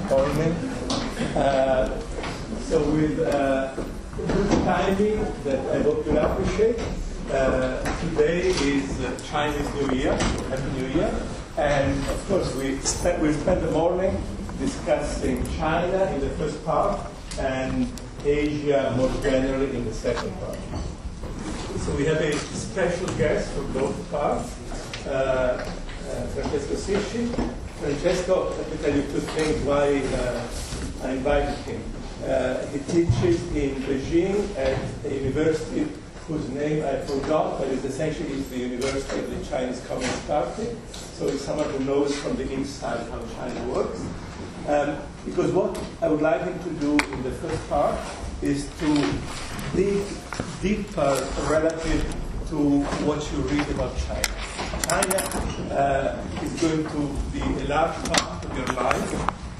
morning. So with good timing that I hope you'll appreciate, today is Chinese New Year, Happy New Year, and of course we'll spend the morning discussing China in the first part and Asia more generally in the second part. So we have a special guest for both parts, Francesco Sisci. Francesco, let me tell you two things why I invited him. He teaches in Beijing at a university whose name I forgot, but it's essentially the University of the Chinese Communist Party. So it's someone who knows from the inside how China works. Because what I would like him to do in the first part is to dig deeper relative to what you read about China. China is going to be a large part of your life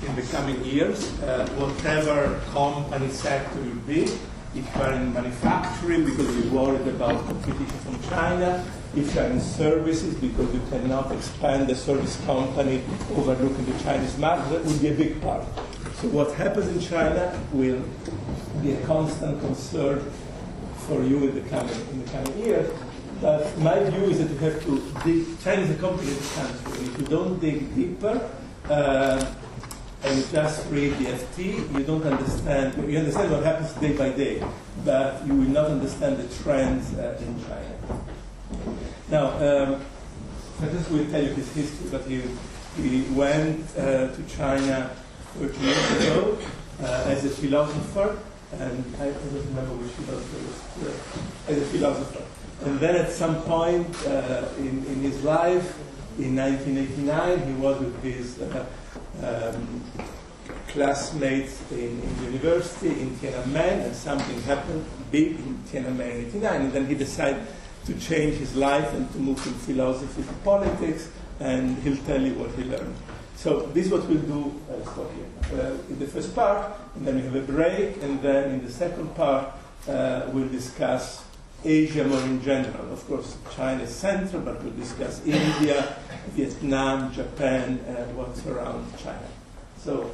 in the coming years, whatever company sector you be. If you are in manufacturing because you're worried about competition from China, if you are in services because you cannot expand the service company overlooking the Chinese market, that will be a big part. So what happens in China will be a constant concern for you in the coming years. But my view is that you have to dig. China is a complicated country. If you don't dig deeper and you just read the FT, you don't understand. You understand what happens day by day, but you will not understand the trends in China. Now, Francesco will tell you his history, but he went to China 30 years ago as a philosopher, and I don't remember which philosopher it was, as a philosopher. And then at some point in his life, in 1989, he was with his classmates in university in Tiananmen, and something happened big in Tiananmen in 1989, and then he decided to change his life and to move from philosophy to politics, and he'll tell you what he learned. So this is what we'll do in the first part, and then we have a break, and then in the second part we'll discuss Asia more in general. Of course, China is central, but we'll discuss India, Vietnam, Japan, and what's around China. So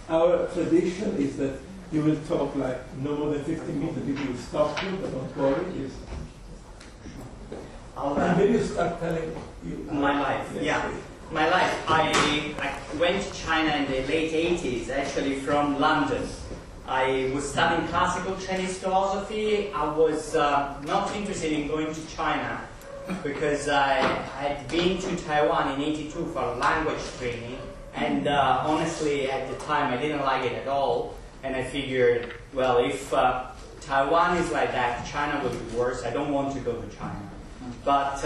our tradition is that you will talk like no more than 15 minutes, and people will stop you, but don't worry. And maybe you start telling you my life. Yeah. My life, I went to China in the late 80s, actually from London. I was studying classical Chinese philosophy. I was not interested in going to China because I had been to Taiwan in '82 for language training, and honestly at the time I didn't like it at all, and I figured, well, if Taiwan is like that, China will be worse. I don't want to go to China. But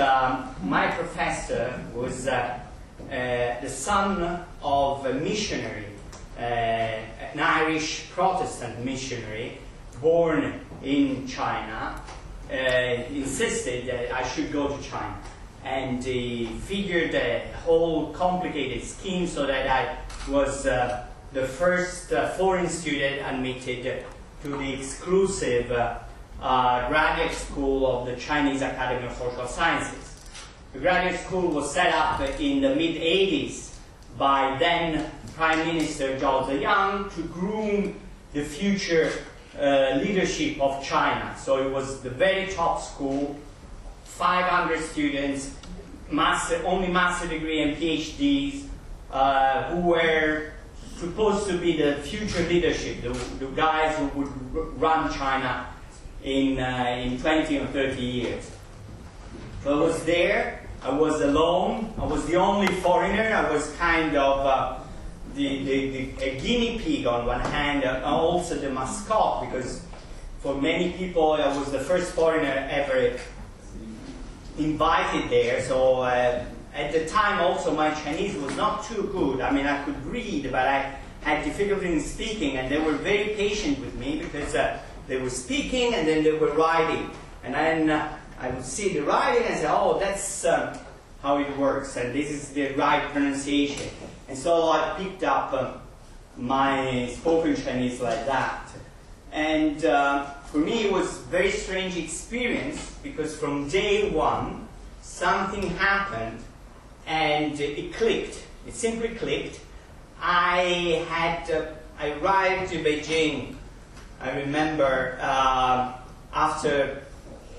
my professor was the son of a missionary, an Irish Protestant missionary born in China, insisted that I should go to China. And he figured a whole complicated scheme so that I was the first foreign student admitted to the exclusive graduate school of the Chinese Academy of Social Sciences. The graduate school was set up in the mid-80s by then Prime Minister Zhao Ziyang to groom the future leadership of China. So it was the very top school, 500 students, only master degree and PhDs, who were supposed to be the future leadership, the guys who would run China in 20 or 30 years. So I was there, I was alone, I was the only foreigner, I was kind of a guinea pig on one hand, and also the mascot, because for many people I was the first foreigner ever invited there. So at the time also my Chinese was not too good. I mean, I could read, but I had difficulty in speaking, and they were very patient with me because they were speaking and then they were writing. And then I would see the writing and say, oh, that's how it works, and this is the right pronunciation. And so I picked up my spoken Chinese like that. And for me it was a very strange experience, because from day one something happened and it clicked. It simply clicked. I arrived to Beijing, I remember, after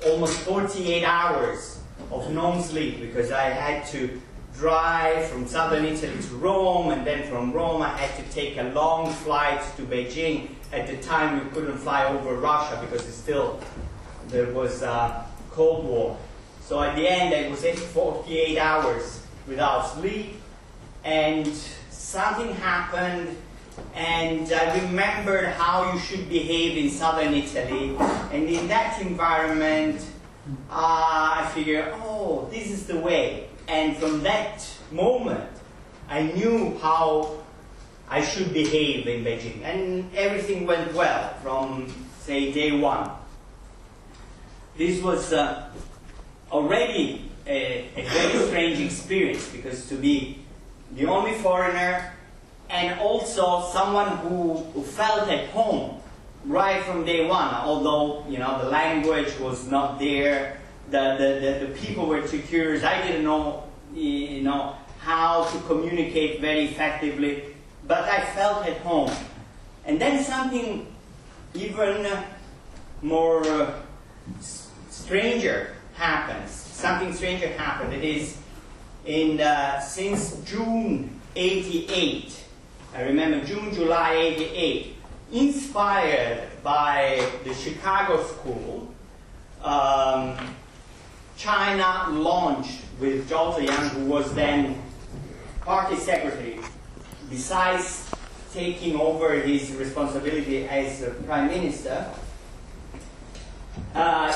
almost 48 hours of non-sleep, because I had to drive from southern Italy to Rome, and then from Rome I had to take a long flight to Beijing. At the time we couldn't fly over Russia because there was a Cold War. So at the end I was 48 hours without sleep, and something happened, and I remembered how you should behave in southern Italy, and in that environment I figured, oh, this is the way. And from that moment I knew how I should behave in Beijing, and everything went well from, say, day one. This was already a very strange experience, because to be the only foreigner and also someone who felt at home right from day one, although the language was not there, the people were too curious. I didn't know how to communicate very effectively, but I felt at home. And then something even more stranger happens. Something stranger happened. It is since June '88. I remember June, July '88. Inspired by the Chicago school, China launched with Zhao Ziyang, who was then party secretary. Besides taking over his responsibility as prime minister,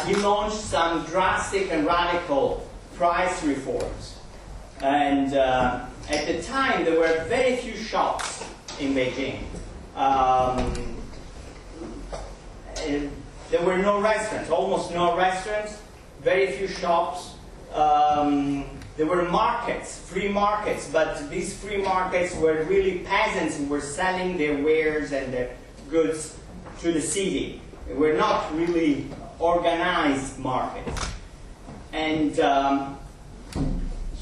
he launched some drastic and radical price reforms. And at the time, there were very few shops in Beijing. There were no restaurants, almost no restaurants, very few shops. There were markets, free markets, but these free markets were really peasants who were selling their wares and their goods to the city. They were not really organized markets. And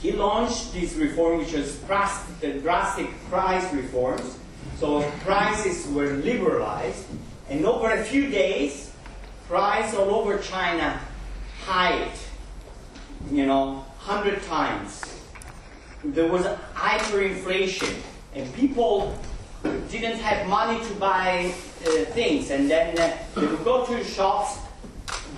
he launched this reform, which was drastic price reforms. So prices were liberalized, and over a few days, price all over China hiked, 100 times. There was hyperinflation, and people didn't have money to buy things, and then they would go to shops,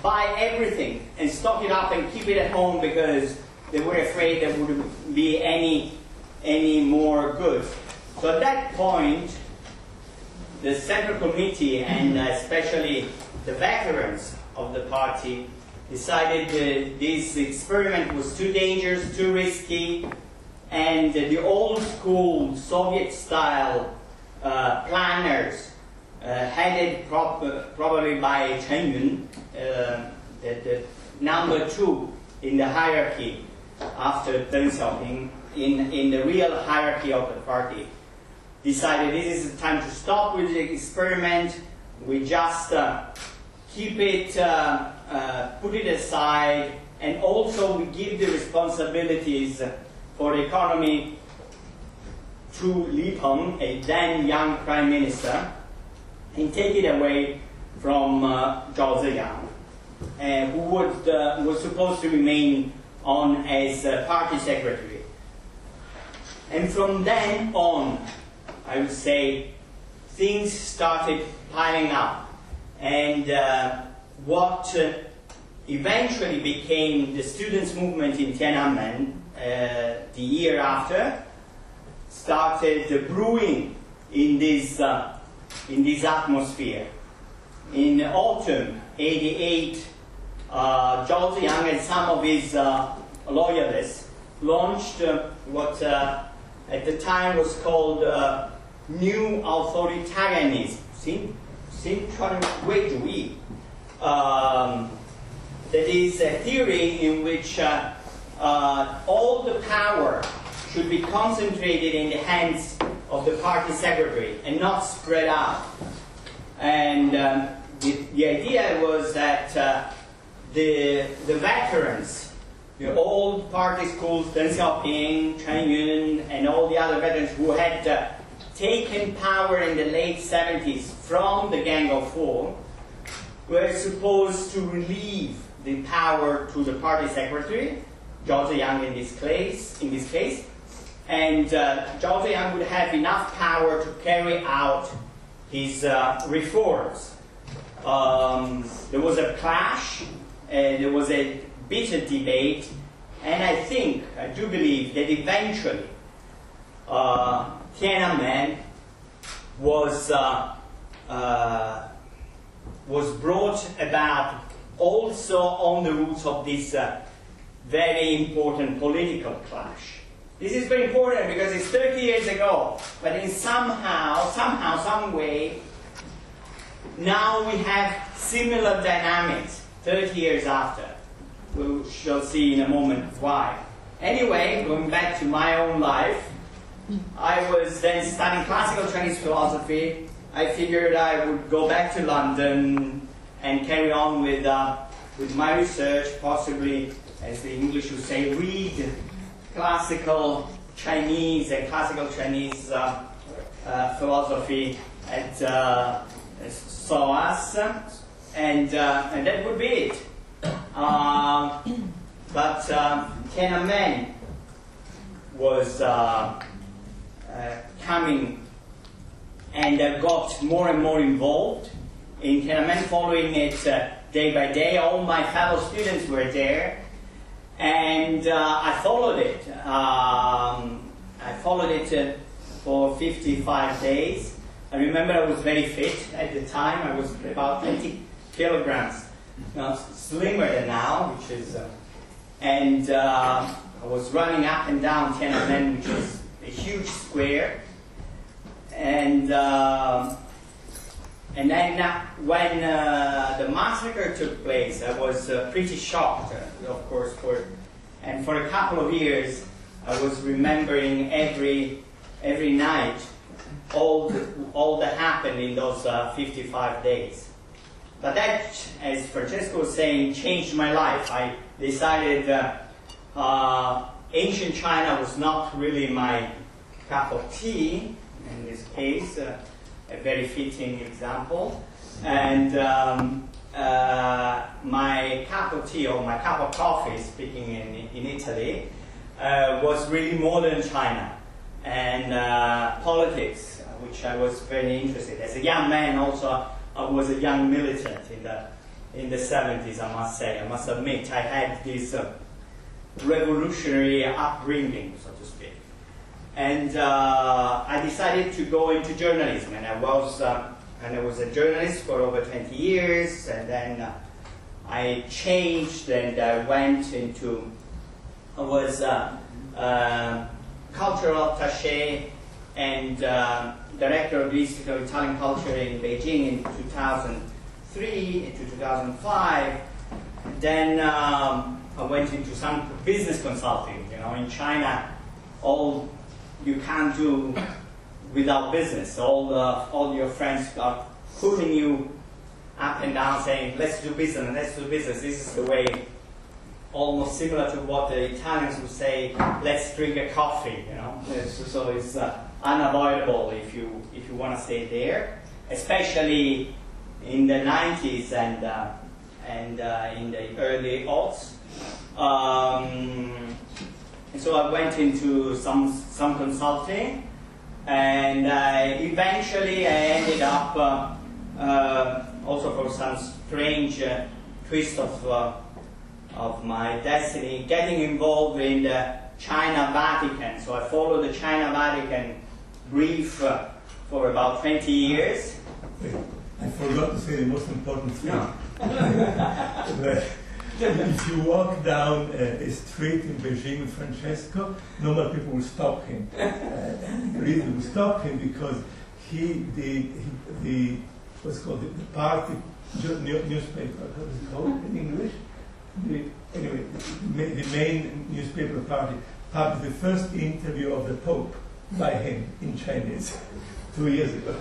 buy everything, and stock it up and keep it at home because they were afraid there wouldn't be any more goods. So at that point, the Central Committee, and especially the veterans of the party, decided this experiment was too dangerous, too risky, and the old school Soviet-style planners, headed probably by Chen Yun, the number 2 in the hierarchy after Deng Xiaoping, in the real hierarchy of the party, decided this is the time to stop with the experiment. We just keep it, put it aside, and also we give the responsibilities for the economy to Li Peng, a then young prime minister, and take it away from Zhao Ziyang, who was supposed to remain on as party secretary. And from then on, I would say, things started piling up. And what eventually became the students' movement in Tiananmen the year after started brewing in this atmosphere. In autumn '88, Zhao Ziyang and some of his loyalists launched what at the time was called New Authoritarianism, 新传贵主义. That is a theory in which all the power should be concentrated in the hands of the party secretary and not spread out. And the idea was that the veterans, the old party schools, Deng Xiaoping, Chen Yun, and all the other veterans who had taken power in the late 70s from the Gang of Four, were supposed to relieve the power to the party secretary, Zhao Ziyang in this case, and Zhao Ziyang would have enough power to carry out his reforms. There was a clash, there was a bitter debate, and I do believe that eventually Tiananmen was brought about also on the roots of this very important political clash. This is very important because it's 30 years ago, but in somehow, some way, now we have similar dynamics 30 years after. We shall see in a moment why. Anyway, going back to my own life, I was then studying classical Chinese philosophy. I figured I would go back to London and carry on with my research, possibly, as the English would say, read classical Chinese and classical Chinese philosophy at SOAS, and that would be it. But Tiananmen was coming and got more and more involved in Tiananmen, following it day by day. All my fellow students were there, and I followed it. I followed it for 55 days. I remember I was very fit at the time. I was about 20 kilograms, slimmer than now, which is, and I was running up and down Tiananmen, which is a huge square, and then when the massacre took place, I was pretty shocked, of course, for a couple of years I was remembering every night all that happened in those 55 days. But that, as Francesco was saying, changed my life. I decided ancient China was not really my cup of tea, in this case, a very fitting example. And my cup of tea, or my cup of coffee, speaking in Italy, was really modern China and politics, which I was very interested in. As a young man also, I was a young militant in the 70s, I must say. I must admit, I had this revolutionary upbringing, so to speak. And I decided to go into journalism, and I was a journalist for over 20 years, and then I changed and I went into, I was cultural attaché and director of the Institute of Italian Culture in Beijing in 2003 to 2005. Then I went into some business consulting. In China, all you can't do without business. All your friends are pulling you up and down, saying, "Let's do business, let's do business." This is the way, almost similar to what the Italians would say, "Let's drink a coffee." So it's unavoidable if you want to stay there, especially in the 90s and in the early aughts. And so I went into some consulting, and eventually I ended up also for some strange twist of my destiny, getting involved in the China Vatican. So I followed the China Vatican brief for about 20 years. I forgot to say the most important thing. No. If you walk down a street in Beijing, Francesco, normal people will stop him. The reason will stop him because the what's called the party newspaper, how is it called in English? The main newspaper party published the first interview of the Pope by him in Chinese 2 years ago.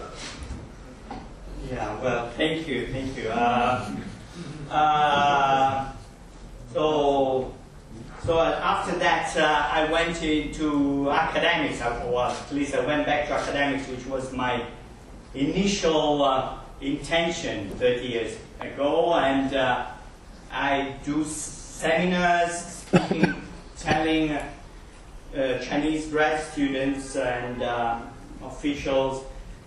Yeah, well, thank you. So after that, I went into academics, or at least I went back to academics, which was my initial intention 30 years ago, and I do seminars, speaking, telling Chinese grad students and officials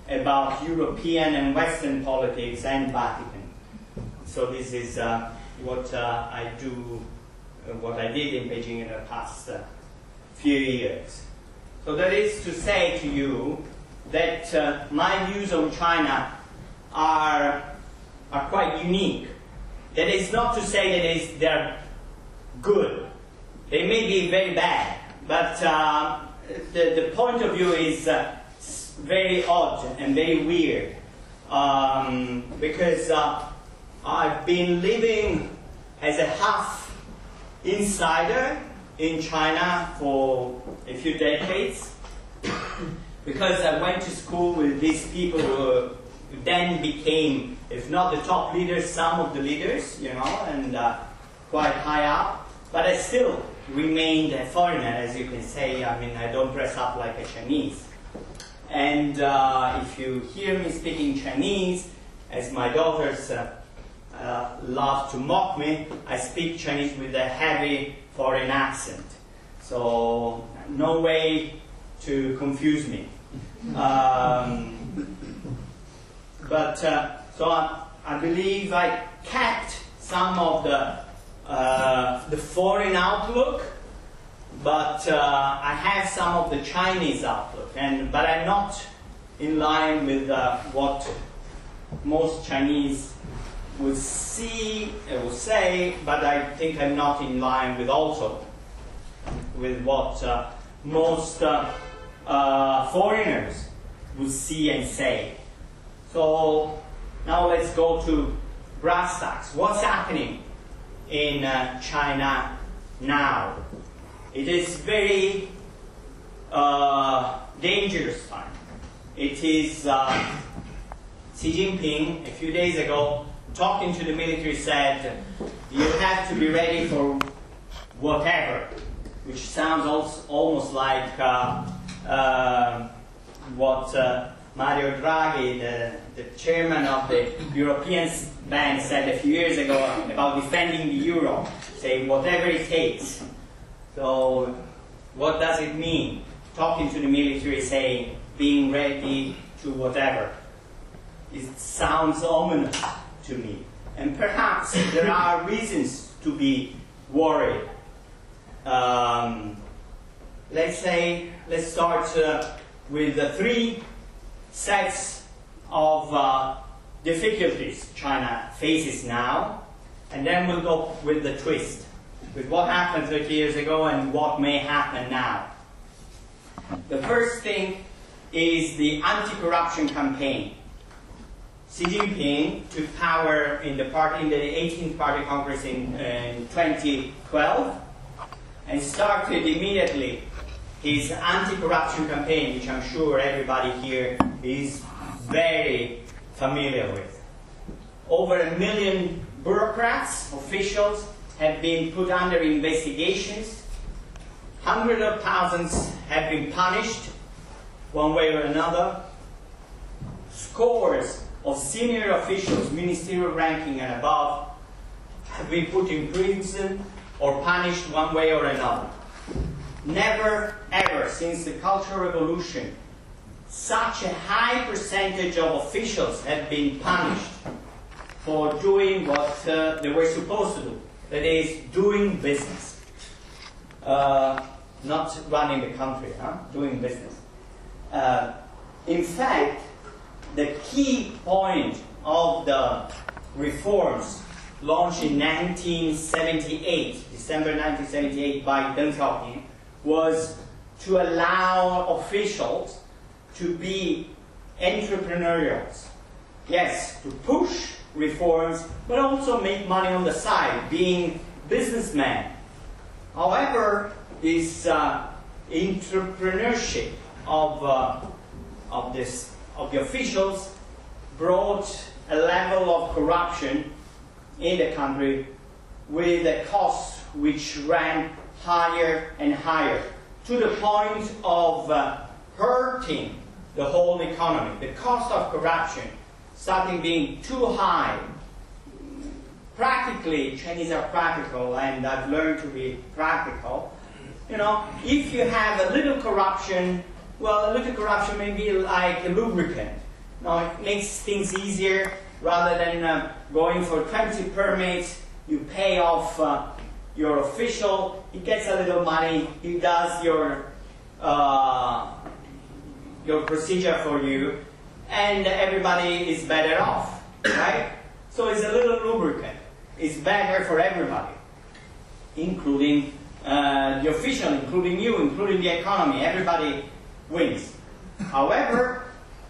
about European and Western politics and Vatican. So this is what I do, what I did in Beijing in the past few years. So that is to say to you that my views on China are quite unique. That is not to say that they're good. They may be very bad, but the point of view is very odd and very weird, because I've been living as a half insider in China for a few decades, because I went to school with these people who then became, if not the top leaders, some of the leaders, you know, and quite high up, but I still remained a foreigner, as you can say. I mean, I don't dress up like a Chinese. And if you hear me speaking Chinese, as my daughters love to mock me, I speak Chinese with a heavy foreign accent. So no way to confuse me. So I believe I kept some of the foreign outlook, but I have some of the Chinese outlook, but I'm not in line with what most Chinese would see, would say, but I think I'm not in line with also with what most foreigners would see and say. So now let's go to brass tacks. What's happening in China now? It is very dangerous time. It is Xi Jinping, a few days ago, talking to the military, said, you have to be ready for whatever, which sounds almost like what Mario Draghi, the chairman of the European Bank, said a few years ago about defending the euro, saying whatever it takes. So what does it mean? Talking to the military, saying being ready to whatever. It sounds ominous to me. And perhaps there are reasons to be worried. Let's start with the three sets of difficulties China faces now, and then we'll go with the twist, with what happened 30 years ago and what may happen now. The first thing is the anti-corruption campaign. Xi Jinping took power in the 18th Party Congress in 2012 and started immediately his anti-corruption campaign, which I'm sure everybody here is very familiar with. Over 1 million bureaucrats, officials, have been put under investigations. Hundreds of thousands have been punished, one way or another. Scores of senior officials, ministerial ranking and above, have been put in prison or punished one way or another. Never, ever, since the Cultural Revolution, such a high percentage of officials have been punished for doing what they were supposed to do. That is, doing business. Not running the country, doing business. In fact, the key point of the reforms launched in 1978, December 1978, by Deng Xiaoping, was to allow officials to be entrepreneurials. Yes, to push reforms, but also make money on the side, being businessmen. However, this entrepreneurship of the officials brought a level of corruption in the country with a cost which ran higher and higher, to the point of hurting the whole economy. The cost of corruption starting being too high. Practically, Chinese are practical, and I've learned to be practical. You know, if you have a little corruption, well, a little corruption may be like a lubricant. You know, it makes things easier rather than going for 20 permits. You pay off your official, he gets a little money, he does your procedure for you, and everybody is better off, right? So it's a little lubricant. It's better for everybody, including the official, including you, including the economy. Everybody wins. However,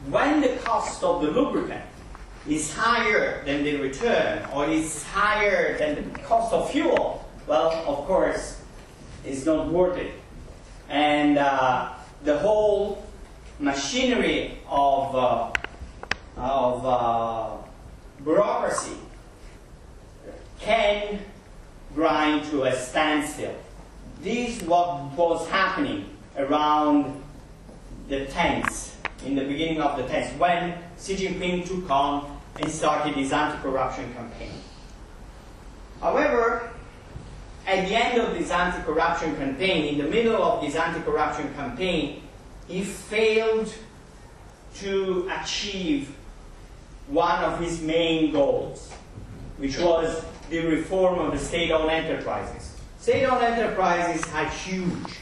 when the cost of the lubricant is higher than the return, or is higher than the cost of fuel, well, of course, it's not worth it. And the whole machinery of bureaucracy can grind to a standstill. This is what was happening around the 10th, in the beginning of the 10th, when Xi Jinping took on and started his anti-corruption campaign. However, at the end of this anti-corruption campaign, in the middle of this anti-corruption campaign, he failed to achieve one of his main goals, which was the reform of the state-owned enterprises. State-owned enterprises are huge.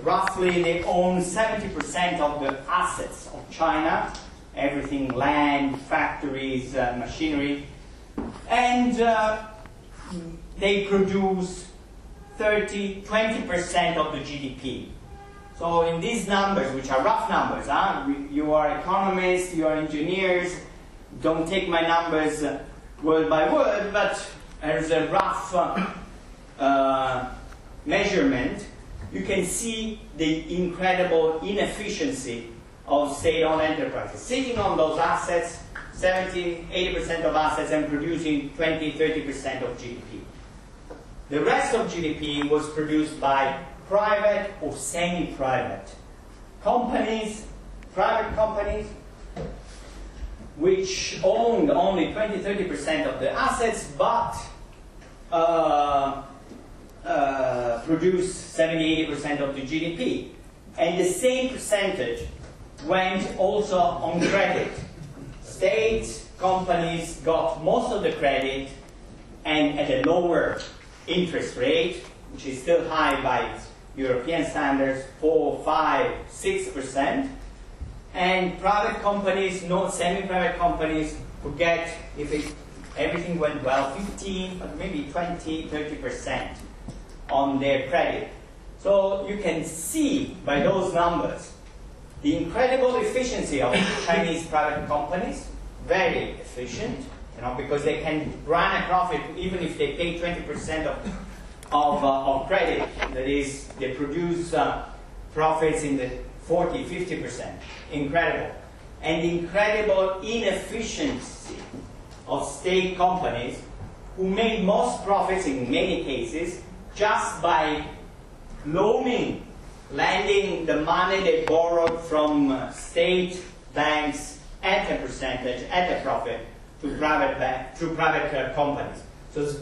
Roughly, they own 70% of the assets of China, everything, land, factories, machinery, and they produce 20% of the GDP. So in these numbers, which are rough numbers, you are economists, you are engineers, don't take my numbers word by word, but as a rough measurement, you can see the incredible inefficiency of state-owned enterprises. Sitting on those assets, 70–80% of assets, and producing 20–30% of GDP. The rest of GDP was produced by private or semi-private companies, private companies, which owned only 20–30% of the assets, but produced 70–80% of the GDP. And the same percentage went also on credit. State companies got most of the credit, and at a lower interest rate, which is still high by European standards, 4, 5, 6%. And private companies, not semi-private companies, who get, if everything went well, 15, but maybe 20–30% on their credit. So you can see by those numbers the incredible efficiency of Chinese private companies, very efficient, you know, because they can run a profit even if they pay 20% of credit. That is, they produce profits in the 40–50%. Incredible. And the incredible inefficiency of state companies, who made most profits in many cases just by lending the money they borrowed from state banks at a percentage, at a profit, to private companies. So it's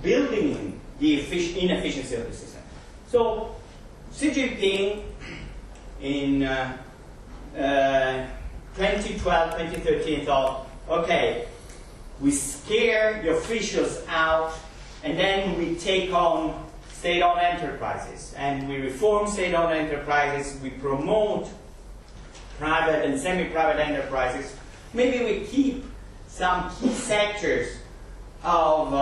building in the inefficiency of the system. So Xi Jinping in 2012, 2013 thought, okay, we scare the officials out, and then we take on state-owned enterprises, and we reform state-owned enterprises, we promote private and semi-private enterprises. Maybe we keep some key sectors of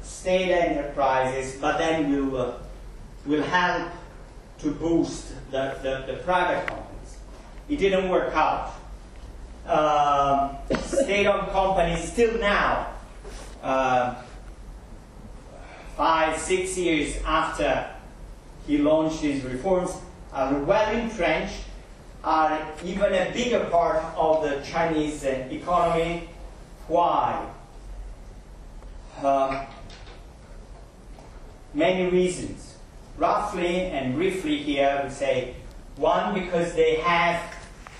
state enterprises, but then we'll help to boost the private companies. It didn't work out. State-owned companies still now, 5–6 years after he launched his reforms, are well entrenched, are even a bigger part of the Chinese economy. Why? many reasons. Roughly and briefly here, I would say, one, because they have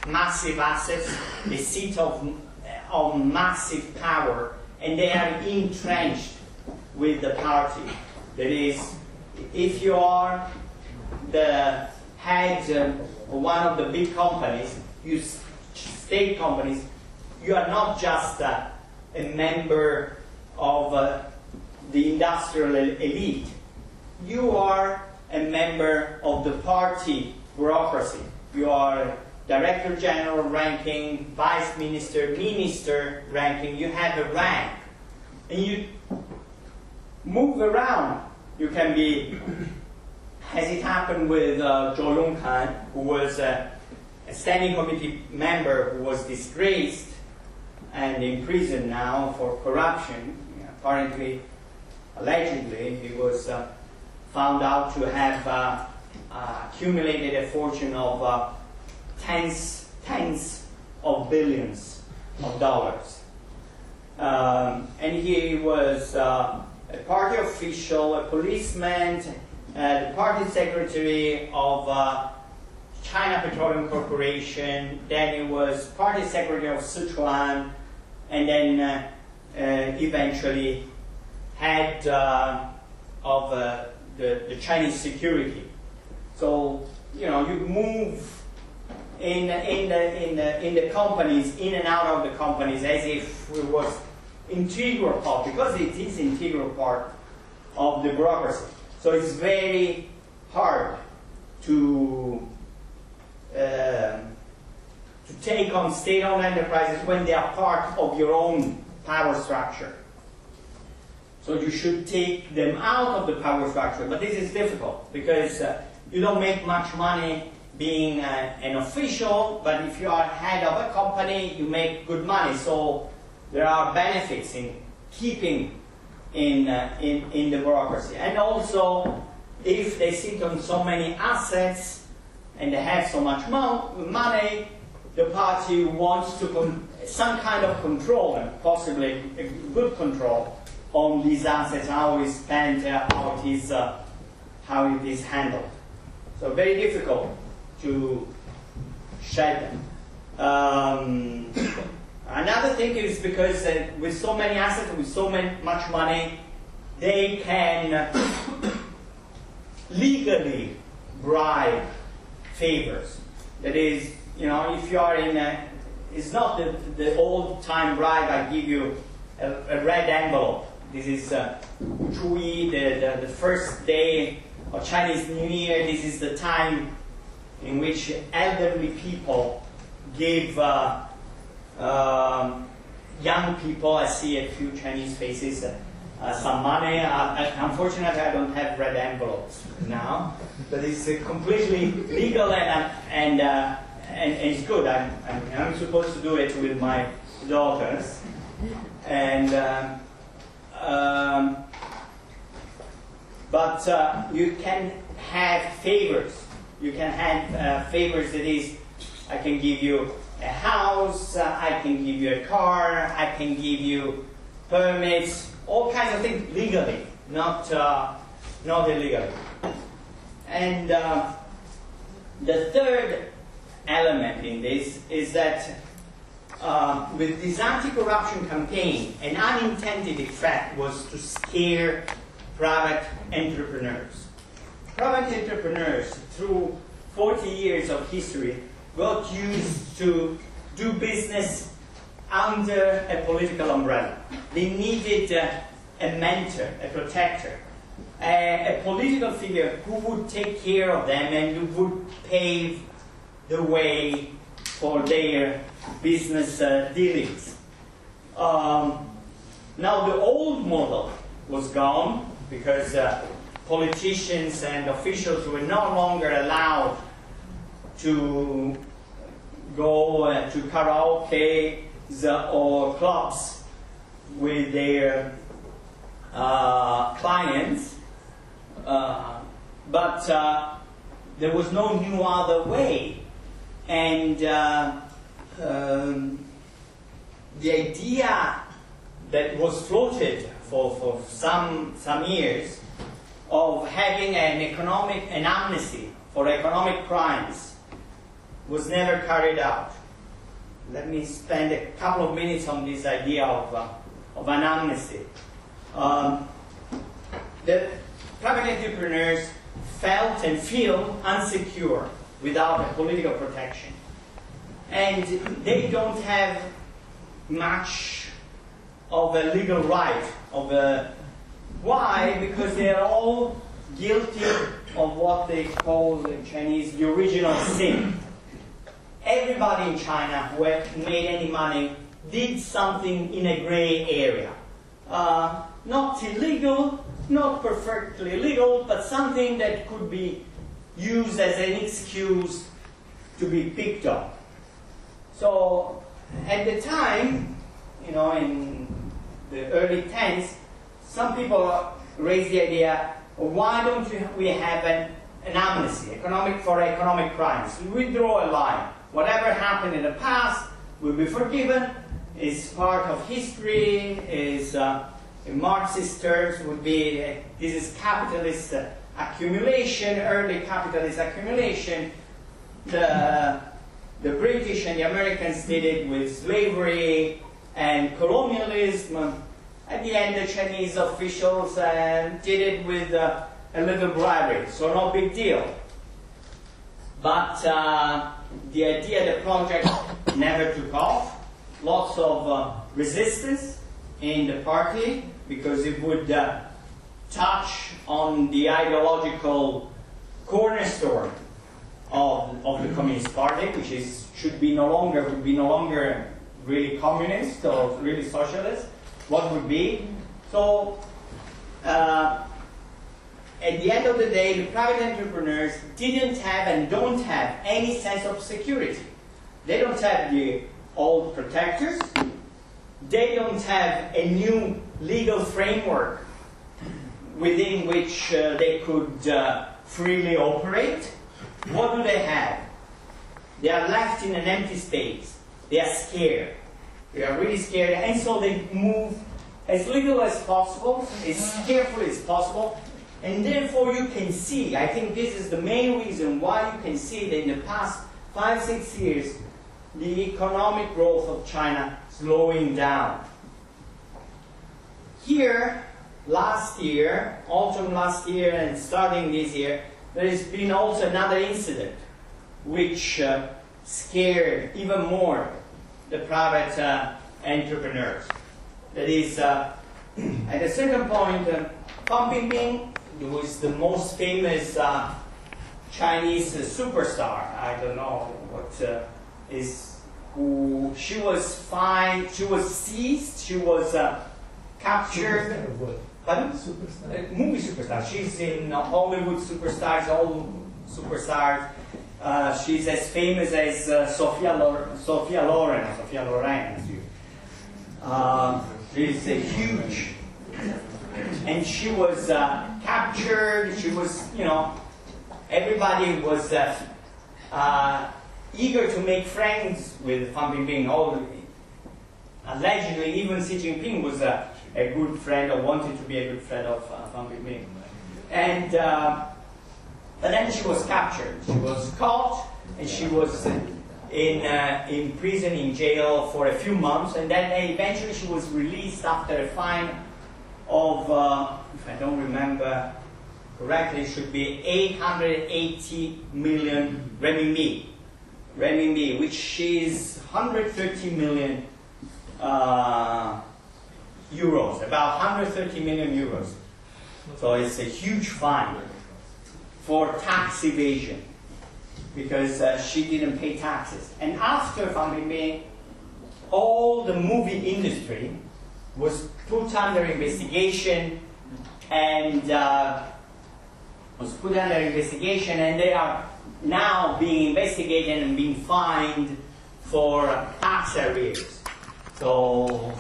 massive assets, they sit on massive power, and they are entrenched with the party. That is, if you are the head of one of the big companies, state companies, you are not just a member of the industrial elite. You are a member of the party bureaucracy. You are Director General ranking, Vice Minister, Minister ranking. You have a rank. And you move around. You can be, as it happened with Zhou Yongkan, who was a standing committee member who was disgraced and imprisoned now for corruption. Apparently, allegedly, he was found out to have accumulated a fortune of tens of billions of dollars. And he was a party official, a policeman, the party secretary of China Petroleum Corporation, then he was party secretary of Sichuan, and then eventually head of the Chinese security. So, you know, you move in the companies, in and out of the companies, as if it was integral part, because it is integral part of the bureaucracy. So it's very hard to take on state-owned enterprises when they are part of your own power structure. So you should take them out of the power structure, but this is difficult because you don't make much money being an official, but if you are head of a company, you make good money. So there are benefits in keeping in the bureaucracy. And also, if they sit on so many assets and they have so much money, the party wants to some kind of control, and possibly a good control, on these assets, how it's spent, how it is handled. So very difficult to shed them. Another thing is because with so many assets, with so much money, they can legally bribe favors. That is, you know, if you are in it's not the old-time bribe, I give you a red envelope. This is Chuyi, the first day of Chinese New Year. This is the time in which elderly people give young people, I see a few Chinese faces, some money. Unfortunately, I don't have red envelopes now, but it's completely legal and it's good. I'm supposed to do it with my daughters, and but you can have favors. You can have favors. That is, I can give you a house, I can give you a car, I can give you permits, all kinds of things legally, not illegally. And the third element in this is that with this anti-corruption campaign, an unintended effect was to scare private entrepreneurs. Private entrepreneurs, through 40 years of history, got used to do business under a political umbrella. They needed a mentor, a protector, a political figure who would take care of them and who would pave the way for their business dealings. Now the old model was gone because politicians and officials were no longer allowed to go to karaoke or clubs with their clients, but there was no new other way, and the idea that was floated for some years of having an amnesty for economic crimes was never carried out. Let me spend a couple of minutes on this idea of an amnesty. The private entrepreneurs felt and feel insecure without a political protection. And they don't have much of a legal right. Why? Because they're all guilty of what they call in Chinese the original sin. Everybody in China who had made any money did something in a gray area. Not illegal, not perfectly legal, but something that could be used as an excuse to be picked up. So at the time, you know, in the early 10s, some people raised the idea, why don't we have an amnesty for economic crimes? We draw a line. Whatever happened in the past will be forgiven, is part of history, is in Marxist terms would be, this is capitalist accumulation, early capitalist accumulation. The British and the Americans did it with slavery and colonialism. At the end, the Chinese officials did it with a little bribery, so no big deal. But the idea, the project never took off. Lots of resistance in the party because it would touch on the ideological cornerstone of the Communist Party, which would be no longer really communist or really socialist. What would be? So at the end of the day, the private entrepreneurs didn't have and don't have any sense of security. They don't have the old protectors. They don't have a new legal framework within which they could freely operate. What do they have? They are left in an empty space. They are scared. They are really scared, and so they move as little as possible, as carefully as possible, and therefore you can see, I think this is the main reason why you can see that in the past 5-6 years, the economic growth of China slowing down. Here, last year, autumn last year and starting this year, there has been also another incident which scared even more the private entrepreneurs. That is, at a certain point, Fan Bingbing, who is the most famous Chinese superstar, I don't know what she was fined, she was seized, she was captured. Pardon? Superstar. Movie superstar. She's in Hollywood superstars, all superstars. She's as famous as Sophia Loren. She's huge. And she was captured. She was, you know, everybody was eager to make friends with Fan Bingbing. Allegedly, even Xi Jinping was a good friend or wanted to be a good friend of Fan Bingbing. And but then she was captured. She was caught, and she was in prison, in jail for a few months, and then eventually she was released after a fine of, if I don't remember correctly, it should be 880 million renminbi, which is 130 million euros, about 130 million euros. So it's a huge fine for tax evasion, because she didn't pay taxes. And after Fan Bingbing, all the movie industry was put under investigation, and they are now being investigated and being fined for tax arrears. So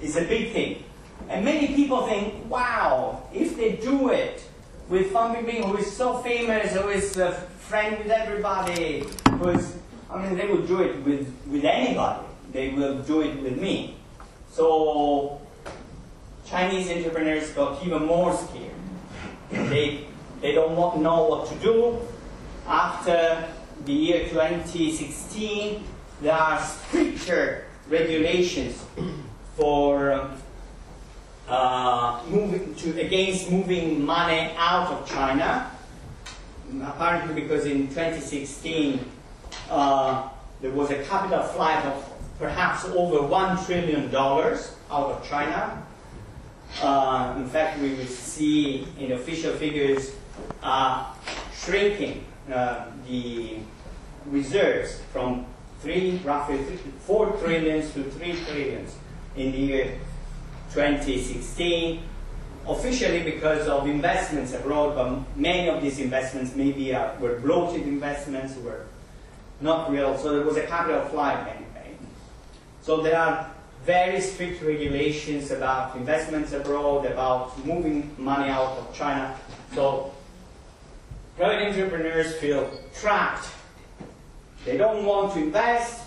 it's a big thing. And many people think, wow, if they do it with Fan Bingbing, who is so famous, who is a friend with everybody, they will do it with anybody. They will do it with me. So Chinese entrepreneurs got even more scared. They don't know what to do. After the year 2016, there are stricter regulations for against moving money out of China. Apparently, because in 2016 there was a capital flight of perhaps over $1 trillion out of China. In fact, we will see in official figures shrinking the reserves from roughly 4 trillions to 3 trillions in the year 2016, officially because of investments abroad, but many of these investments maybe were bloated investments, were not real, so there was a capital flight anyway. So there are very strict regulations about investments abroad, about moving money out of China. So private entrepreneurs feel trapped. They don't want to invest,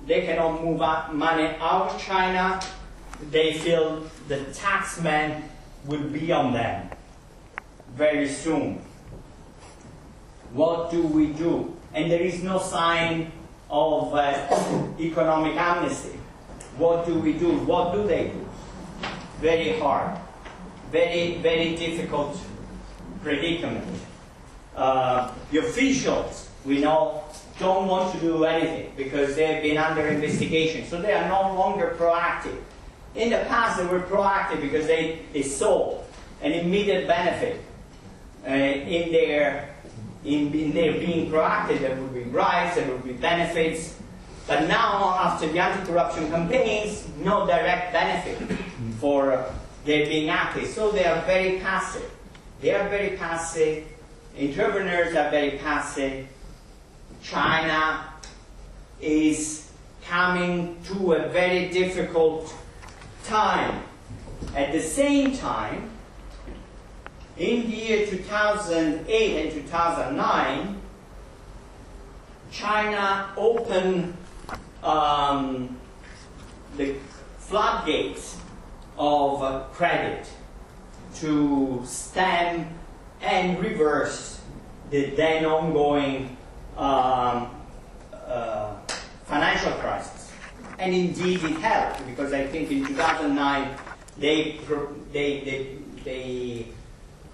they cannot move money out of China, they feel the taxman will be on them very soon. What do we do? And there is no sign of economic amnesty. What do we do? What do they do? Very hard. Very, very difficult predicament. The officials, we know, don't want to do anything because they've been under investigation. So they are no longer proactive. In the past, they were proactive because they saw an immediate benefit in their being proactive. There would be rights, there would be benefits. But now, after the anti-corruption campaigns, no direct benefit for their being active. So they are very passive. They are very passive. Entrepreneurs are very passive. China is coming to a very difficult time. At the same time, in the year 2008 and 2009, China opened the floodgates of credit to stem and reverse the then ongoing financial crisis. And indeed it helped, because I think in 2009 they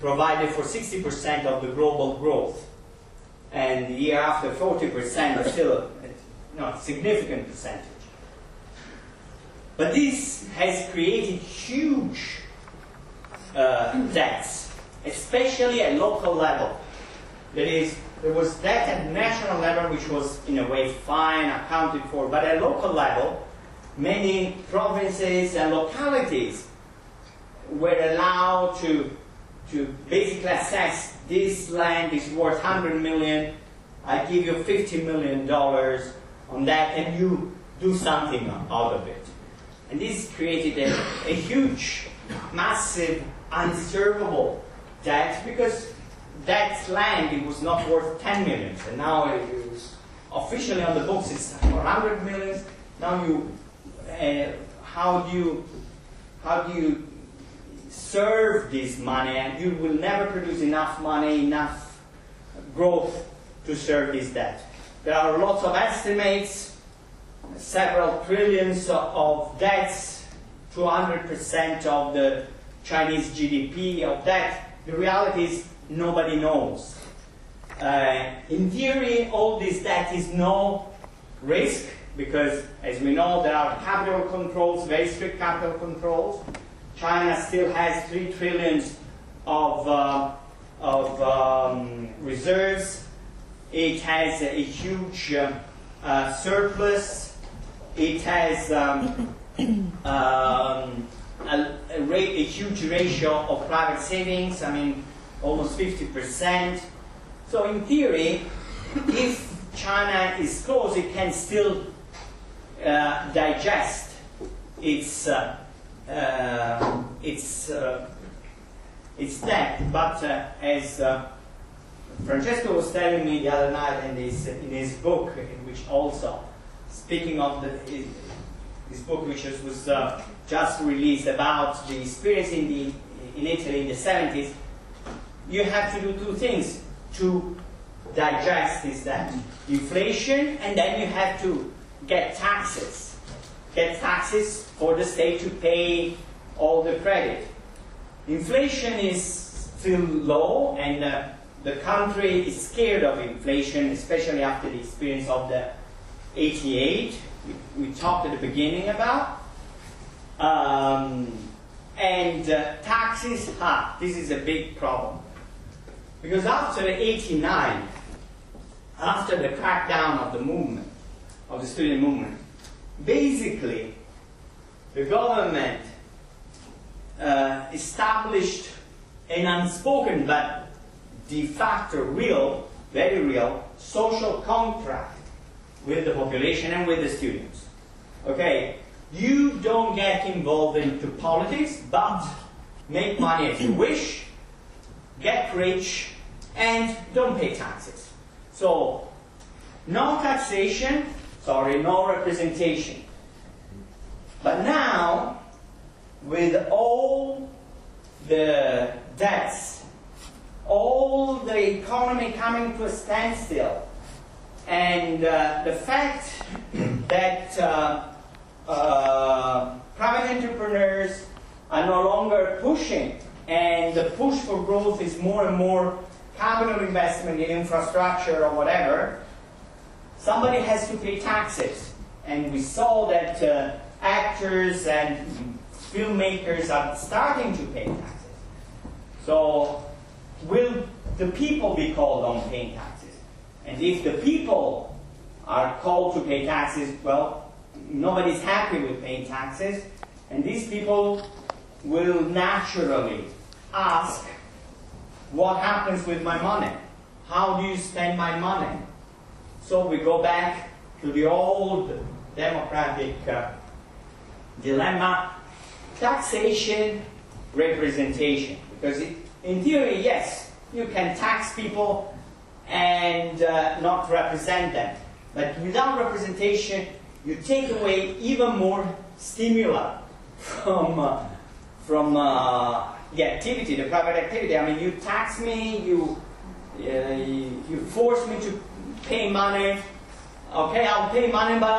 provided for 60% of the global growth, and the year after 40%, but still a significant percentage. But this has created huge debts, especially at local level. That is, there was debt at national level, which was in a way fine, accounted for, but at local level, many provinces and localities were allowed to basically assess this land is worth 100 million, I give you $50 million on that, and you do something out of it. And this created a huge, massive, undisturbable debt, because that land, it was not worth 10 million, and now it is officially on the books it's 100 million. Now how do you serve this money? And you will never produce enough money, enough growth to serve this debt. There are lots of estimates, several trillions of debts, 200% of the Chinese GDP of debt. The reality is nobody knows. In theory, all this debt is no risk, because, as we know, there are capital controls, very strict capital controls. China still has 3 trillion of reserves. It has a huge surplus. It has a huge ratio of private savings. I mean, almost 50%. So in theory, if China is closed, it can still digest its debt. But as Francesco was telling me the other night in his book, which also, speaking of his book, which was just released about the experience in Italy in the 70s, you have to do two things to digest this debt. Inflation, and then you have to get taxes. Get taxes for the state to pay all the credit. Inflation is still low, and the country is scared of inflation, especially after the experience of the 88 we talked at the beginning about. Taxes, this is a big problem. Because after 89, after the crackdown of the movement, of the student movement, basically the government established an unspoken but de facto real, very real, social contract with the population and with the students. Okay? You don't get involved into politics, but make money if you wish, get rich, and don't pay taxes. So, no taxation, no representation. But now, with all the debts, all the economy coming to a standstill, and the fact that private entrepreneurs are no longer pushing, and the push for growth is more and more capital investment in infrastructure or whatever, somebody has to pay taxes. And we saw that actors and filmmakers are starting to pay taxes. So, will the people be called on paying taxes? And if the people are called to pay taxes, well, nobody's happy with paying taxes, and these people will naturally ask, what happens with my money? How do you spend my money? So we go back to the old democratic dilemma, taxation, representation. Because in theory, yes, you can tax people and not represent them. But without representation, you take away even more stimuli from the activity, the private activity. I mean, you tax me, you force me to pay money. Okay, I'll pay money, but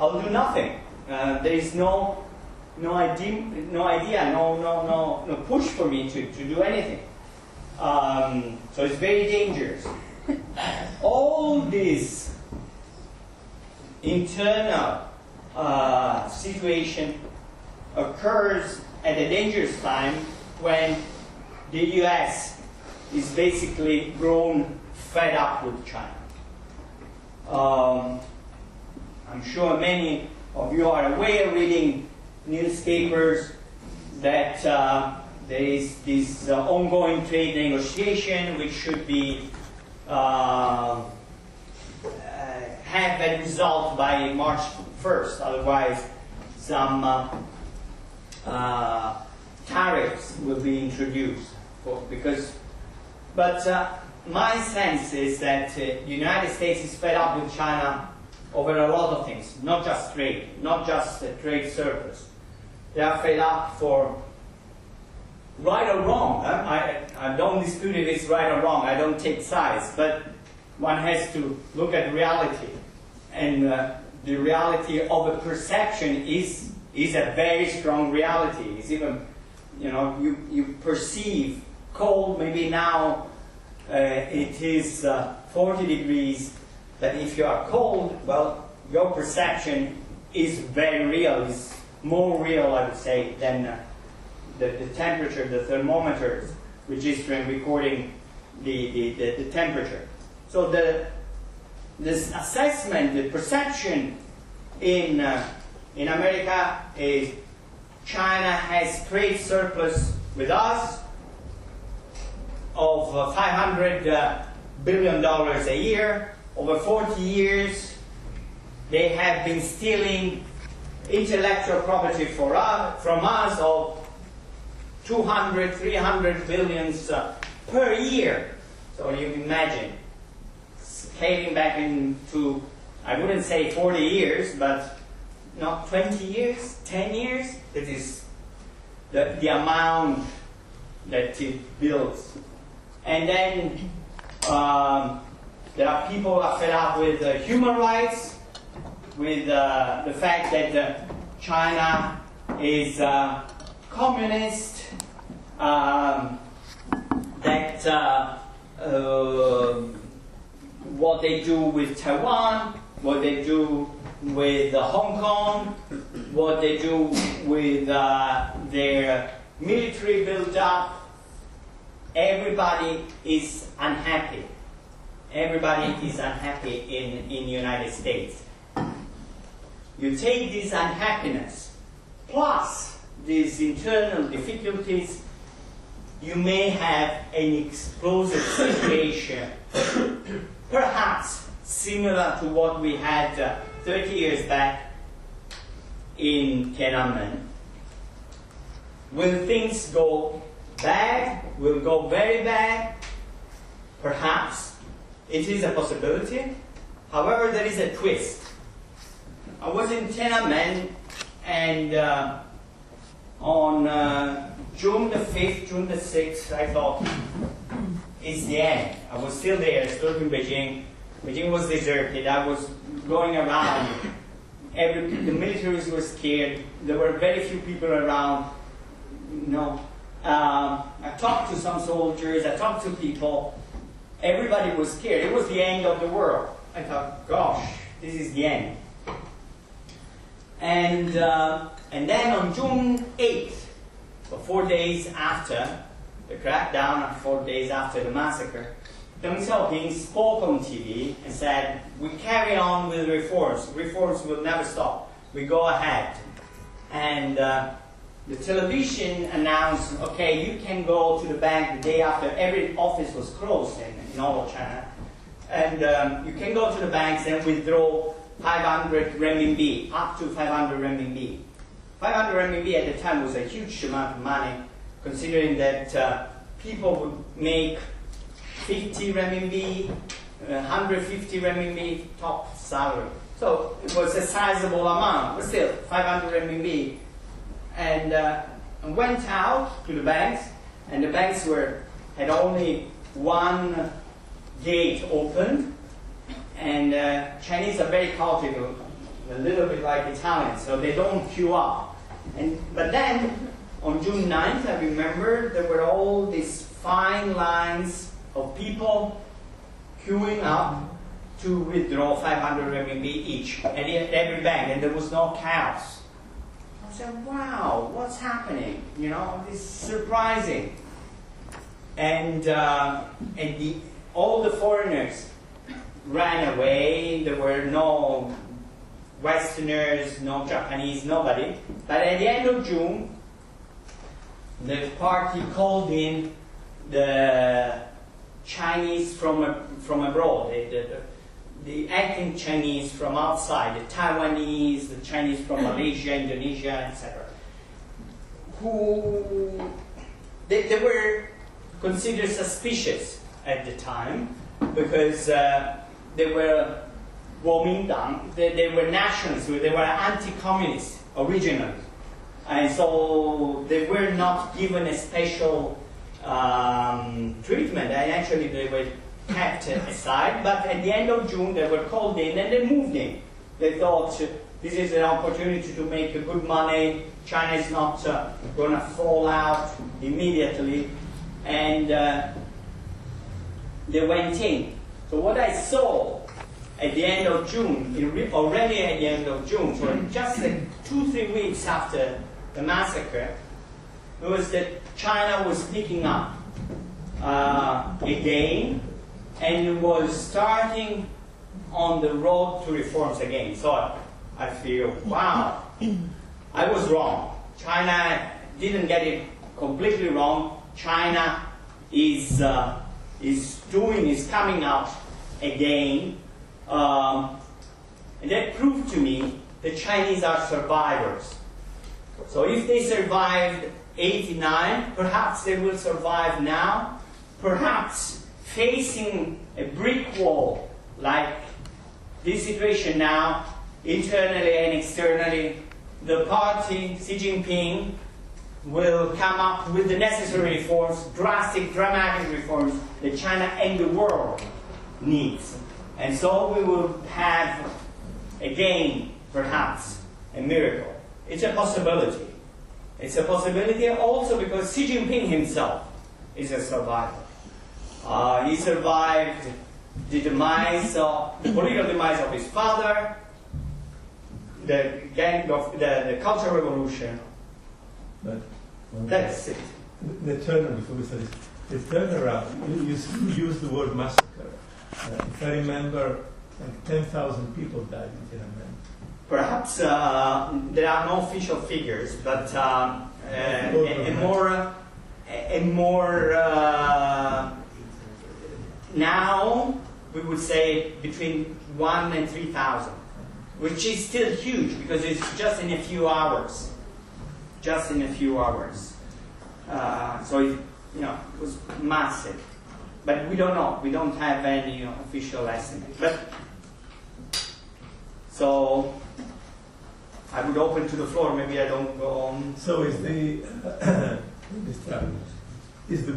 I'll do nothing. There is no idea, no push for me to do anything. So it's very dangerous. All this internal situation occurs at a dangerous time when the US is basically grown fed up with China. I'm sure many of you are aware, reading newspapers, that there is this ongoing trade negotiation which should be have a result by March 1st. Otherwise, some tariffs will be introduced. But my sense is that the United States is fed up with China over a lot of things, not just trade, not just trade surplus. They are fed up for right or wrong. I don't dispute if it's right or wrong. I don't take sides, but one has to look at reality, and the reality of a perception is a very strong reality. It's even, you perceive cold. Maybe now it is 40 degrees. But if you are cold, well, your perception is very real. It's more real, I would say, than the temperature, the thermometers registering, recording the temperature. So this assessment, the perception in America is China has trade surplus with us of $500 billion a year. Over 40 years, they have been stealing intellectual property from us of 200, 300 billions per year. So you can imagine, scaling back into, I wouldn't say 40 years, but not 20 years, 10 years. That is the amount that it builds. And then there are people who are fed up with human rights, with the fact that China is communist, that what they do with Taiwan, what they do with Hong Kong, what they do with their military build-up. Everybody is unhappy. Everybody is unhappy in the United States. You take this unhappiness, plus these internal difficulties, you may have an explosive situation, perhaps similar to what we had 30 years back in Tiananmen. Will things go bad, will go very bad? Perhaps. It is a possibility. However, there is a twist. I was in Tiananmen, and on June the 5th, June the 6th, I thought, it's the end. I was still there, still in Beijing. Beijing was deserted. I was going around. The militaries were scared. There were very few people around. I talked to some soldiers. I talked to people. Everybody was scared. It was the end of the world. I thought, gosh, this is the end. And then on June 8th, so 4 days after the crackdown, and 4 days after the massacre, Deng Xiaoping spoke on TV and said, we carry on with reforms. Reforms will never stop. We go ahead. And the television announced, okay, you can go to the bank the day after every office was closed in all of China. And you can go to the banks and withdraw 500 renminbi, up to 500 renminbi. 500 renminbi at the time was a huge amount of money, considering that people would make 50 renminbi, 150 renminbi top salary. So it was a sizable amount, but still 500 renminbi. And went out to the banks, and the banks had only one gate open, and Chinese are very chaotic, a little bit like Italians, so they don't queue up. But then, on June 9th, I remember, there were all these fine lines of people queuing up to withdraw 500 renminbi each at every bank, and there was no chaos. I said, wow, what's happening? This is surprising. And all the foreigners ran away. There were no Westerners, no Japanese, nobody. But at the end of June, the party called in the Chinese from abroad, the ethnic Chinese from outside, the Taiwanese, the Chinese from Malaysia, Indonesia, etc. Who they were considered suspicious at the time because they were Kuomintang, they were nationalists, they were anti-communist originally, and so they were not given a special treatment, and actually they were kept aside. But at the end of June they were called in and they moved in. They thought this is an opportunity to make good money. China is not going to fall out immediately, and they went in. So what I saw at the end of June, already at the end of June, so just 2-3 weeks after the massacre, was that China was picking up again and was starting on the road to reforms again. So I feel, wow, I was wrong. China didn't get it completely wrong. China is coming out again. And that proved to me that Chinese are survivors. So if they survived 89, perhaps they will survive now. Perhaps facing a brick wall like this situation now, internally and externally, the party, Xi Jinping, will come up with the necessary reforms, drastic, dramatic reforms that China and the world needs. And so we will have, again, perhaps, a miracle. It's a possibility. It's a possibility also because Xi Jinping himself is a survivor. He survived the political demise of his father, the Cultural Revolution. But That's it. the turnaround, before we start this, the turnaround, you use the word massacre. If I remember, like 10,000 people died in Tiananmen. Perhaps there are no official figures, but now we would say between 1,000 and 3,000, which is still huge because it's just in a few hours. Just in a few hours. So it was massive. But we don't know. We don't have any official estimate. But so I would open to the floor. Maybe I don't go on. So is the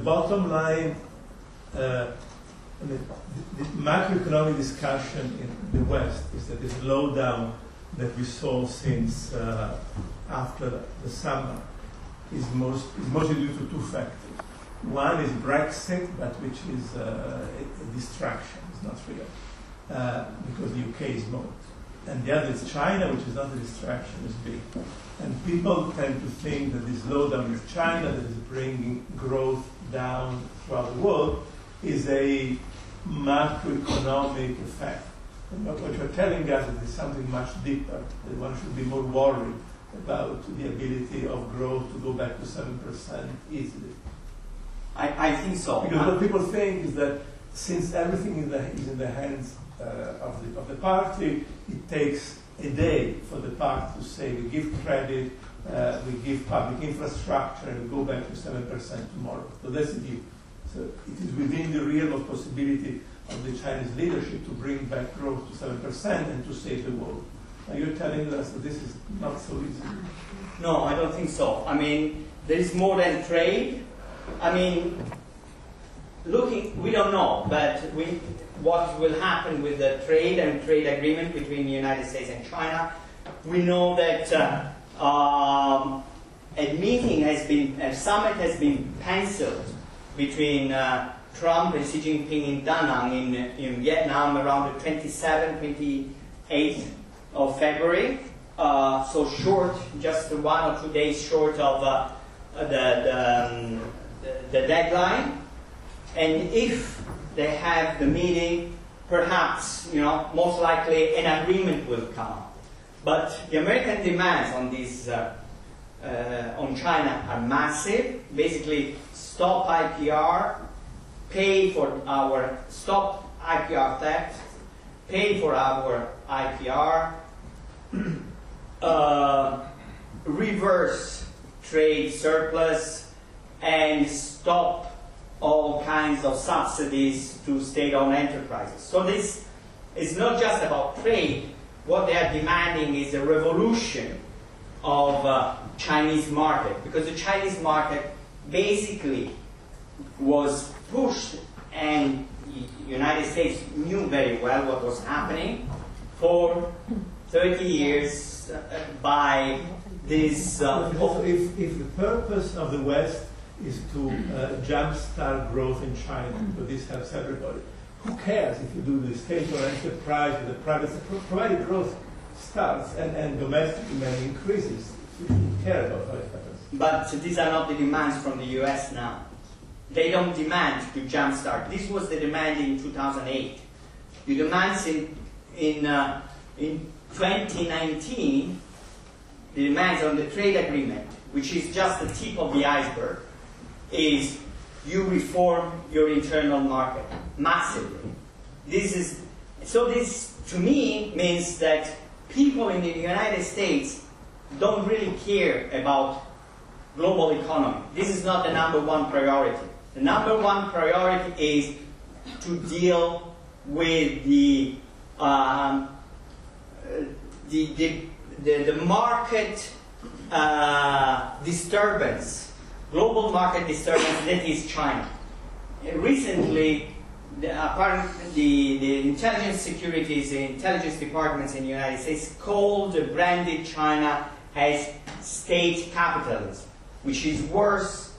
bottom line the macroeconomic discussion in the West is that the slowdown that we saw since after the summer is mostly due to two factors. One is Brexit, but which is a distraction, it's not real, because the UK is not. And the other is China, which is not a distraction, it's big. And people tend to think that this slowdown in China that is bringing growth down throughout the world is a macroeconomic effect. And what you're telling us is something much deeper, that one should be more worried about the ability of growth to go back to 7% easily. I think so. Because what people think is that since everything is in the hands of the party, it takes a day for the party to say we give credit, we give public infrastructure, and we go back to 7% tomorrow. So that's the view. So it is within the realm of possibility of the Chinese leadership to bring back growth to 7% and to save the world. Now you're telling us that this is not so easy. No, I don't think so. I mean, there is more than trade. I mean, we don't know, but what will happen with the trade and trade agreement between the United States and China? We know that a summit has been penciled between Trump and Xi Jinping in Da Nang in Vietnam around the 27th, 28th of February. So short, just 1 or 2 days short of the deadline. And if they have the meeting, perhaps, most likely an agreement will come. But the American demands on this, on China are massive. Basically, stop IPR, pay for our stop IPR theft, pay for our IPR, reverse trade surplus, and stop all kinds of subsidies to state-owned enterprises. So this is not just about trade. What they are demanding is a revolution of Chinese market, because the Chinese market basically was pushed, and the United States knew very well what was happening for 30 years by this. If the purpose of the West is to jumpstart growth in China, because this helps everybody, who cares if you do the state or enterprise or the private sector, provided growth starts and domestic demand increases? You don't care about how it happens. But these are not the demands from the US now. They don't demand to jumpstart. This was the demand in 2008. The demands in 2019, the demands on the trade agreement, which is just the tip of the iceberg, is you reform your internal market massively. This to me means that people in the United States don't really care about global economy. This is not the number one priority. The number one priority is to deal with the market disturbance, global market disturbance that is China. Recently, the intelligence departments in the United States branded China as state capitalism, which is worse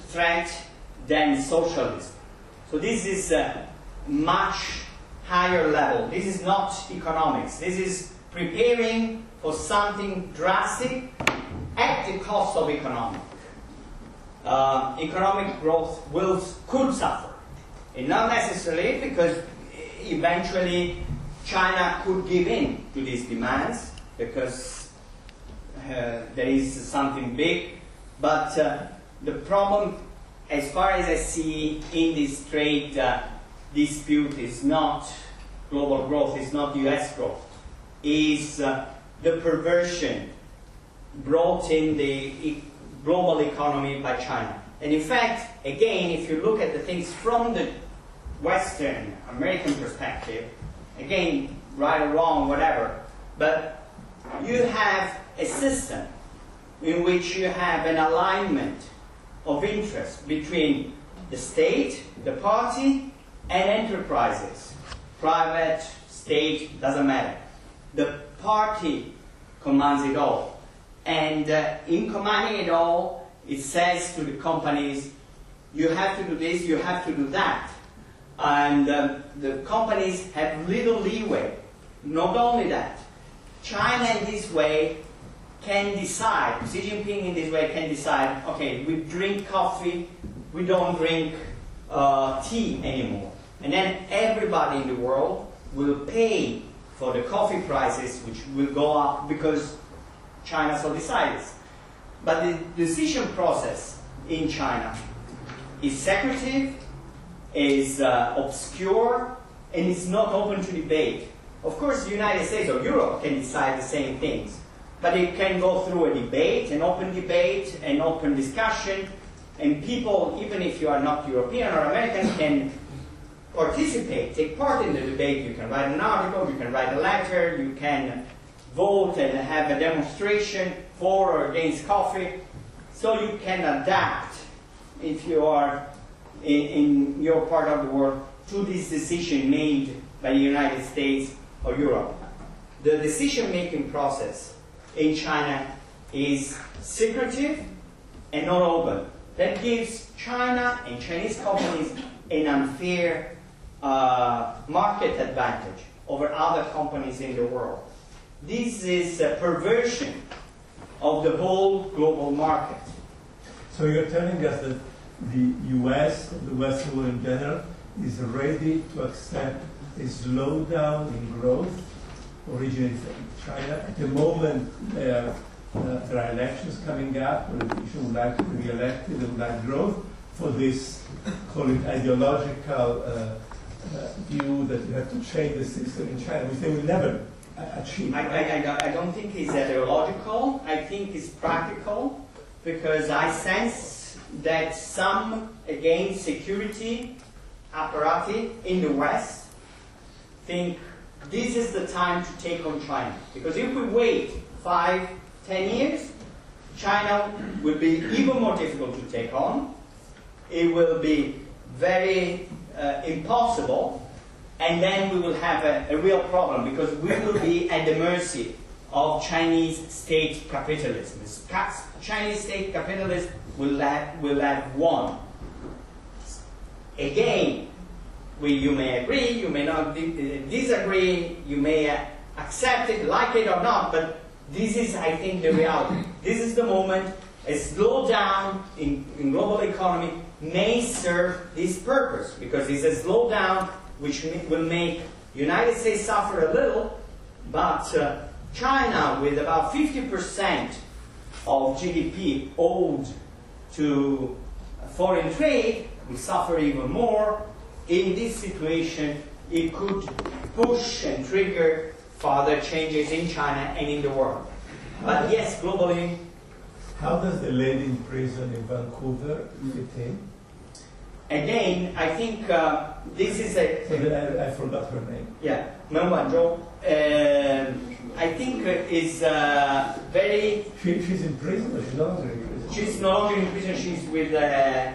threat than socialism. So this is a much higher level. This is not economics. This is preparing for something drastic at the cost of economic. Economic growth could suffer. And not necessarily, because eventually China could give in to these demands, because there is something big. But the problem, as far as I see in this trade dispute, is not global growth, is not US growth, is the perversion brought in the global economy by China. And in fact, again, if you look at the things from the Western American perspective, again, right or wrong, whatever, but you have a system in which you have an alignment of interest between the state, the party, and enterprises. Private, state, doesn't matter. The party commands it all. And in commanding it all, it says to the companies, you have to do this, you have to do that. And the companies have little leeway. Not only that, China in this way can decide, Xi Jinping in this way can decide, okay, we drink coffee, we don't drink tea anymore. And then everybody in the world will pay for the coffee prices, which will go up because China so decides. But the decision process in China is secretive, is obscure, and is not open to debate. Of course, the United States or Europe can decide the same things, but it can go through a debate, an open discussion, and people, even if you are not European or American, can participate, take part in the debate. You can write an article, you can write a letter, you can vote and have a demonstration for or against coffee. So you can adapt, if you are in your part of the world, to this decision made by the United States or Europe. The decision-making process in China is secretive and not open. That gives China and Chinese companies an unfair market advantage over other companies in the world. This is a perversion of the whole global market. So you're telling us that the US, the Western world in general, is ready to accept a slowdown in growth originating from China. At the moment, there are elections coming up, politicians would like to be re-elected, they would like growth for this, call it ideological view that you have to change the system in China, which they will never achieve. I don't think it's ideological. I think it's practical, because I sense that some, again, security apparati in the West think this is the time to take on China. Because if we wait 5, 10 years, China will be even more difficult to take on. It will be very impossible, and then we will have a real problem, because we will be at the mercy of Chinese state capitalism. Chinese state capitalism will have won. Again, you may agree, you may not disagree, you may accept it, like it or not, but this is, I think, the reality. This is the moment. A slowdown in global economy may serve this purpose, because it's a slowdown which will make the United States suffer a little, but China, with about 50% of GDP owed to foreign trade, will suffer even more. In this situation, it could push and trigger further changes in China and in the world. But yes, globally. How does the lady in prison in Vancouver fit in? Again, I think this is a... I forgot her name. Yeah, Meng Wanzhou. I I think is very... She's in prison, or she's no longer in prison? She's no longer in prison, she's with, I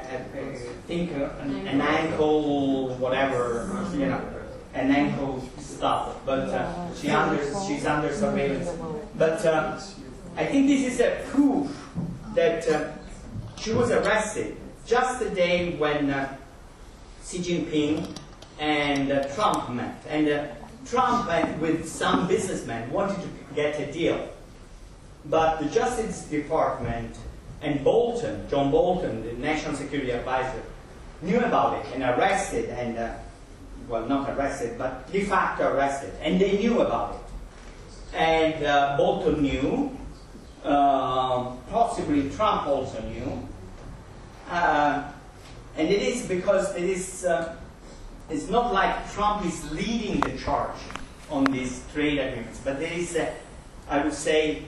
think, an ankle, whatever, you know, an ankle stuff, but she's under surveillance. But I think this is a proof that she was arrested just the day when Xi Jinping and Trump met. And Trump with some businessmen wanted to get a deal. But the Justice Department and Bolton, John Bolton, the National Security Advisor, knew about it and arrested and, well, not arrested, but de facto arrested. And they knew about it. And Bolton knew, possibly Trump also knew. And it is because it is, it's not like Trump is leading the charge on these trade agreements, but there is, I would say,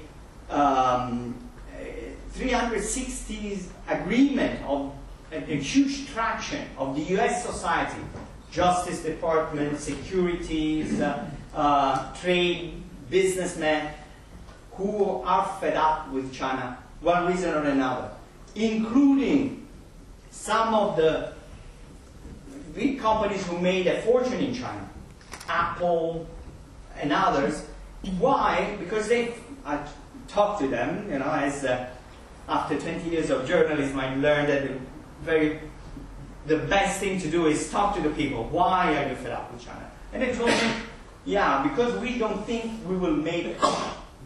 360 agreement of a huge traction of the US society, Justice Department, securities, trade, businessmen, who are fed up with China, one reason or another, including some of the big companies who made a fortune in China, Apple and others. Why? Because I talked to them, you know, as after 20 years of journalism, I learned that the best thing to do is talk to the people. Why are you fed up with China? And they told me, yeah, because we don't think we will make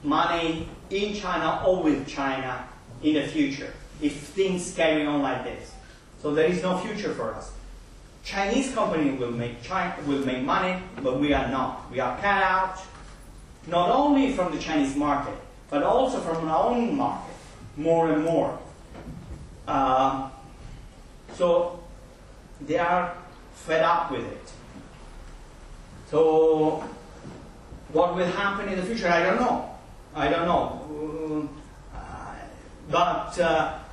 money in China or with China in the future if things carry on like this. So there is no future for us. Chinese companies will make money, but we are not. We are cut out, not only from the Chinese market, but also from our own market, more and more. So they are fed up with it. So what will happen in the future? I don't know. I don't know. But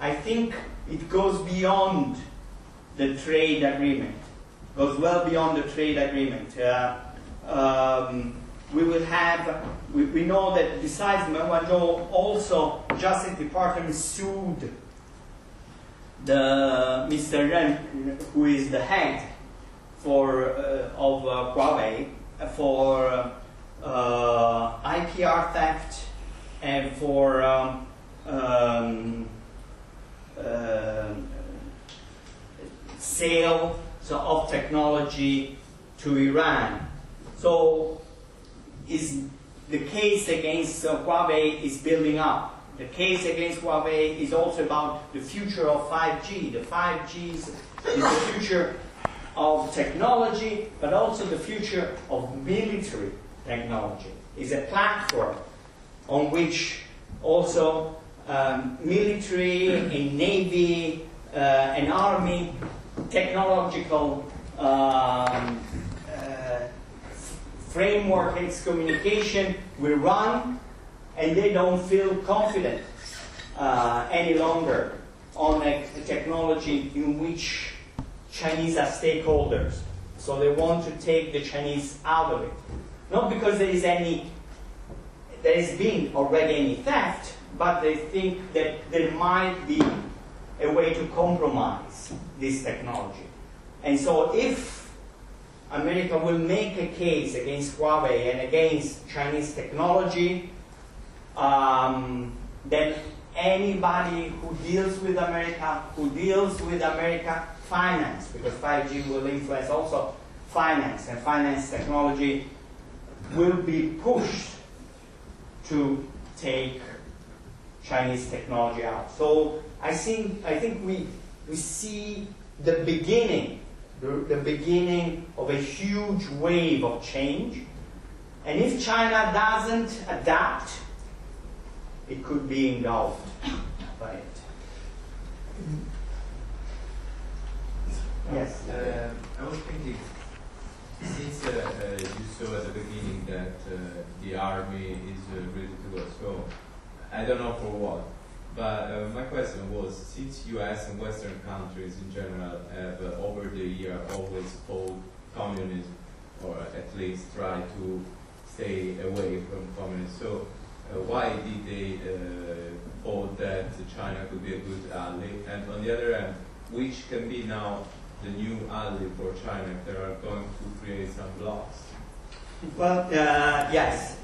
I think it goes beyond the trade agreement. Goes well beyond the trade agreement. We will have. We know that besides Meng Wanzhou, also Justice Department sued the Mr. Ren, who is the head of Huawei, for IPR theft and for sale of technology to Iran. So the case against Huawei is building up. The case against Huawei is also about the future of 5G. The 5G is the future of technology, but also the future of military technology. It's a platform on which also military and navy and army technological framework and communication will run, and they don't feel confident any longer on a technology in which Chinese are stakeholders. So they want to take the Chinese out of it. Not because there has been already any theft, but they think that there might be a way to compromise this technology. And so if America will make a case against Huawei and against Chinese technology, then anybody who deals with America finance, because 5G will influence also finance, and finance technology will be pushed to take Chinese technology out. So I think we see the beginning of a huge wave of change. And if China doesn't adapt, it could be engulfed by it. Yes. I was thinking, since you saw at the beginning that the army is ready to go, so I don't know for what, but my question was, since US and Western countries in general have over the year always fought communism, or at least try to stay away from communists. So why did they thought that China could be a good ally? And on the other hand, which can be now the new ally for China if they are going to create some blocks? Well, yes.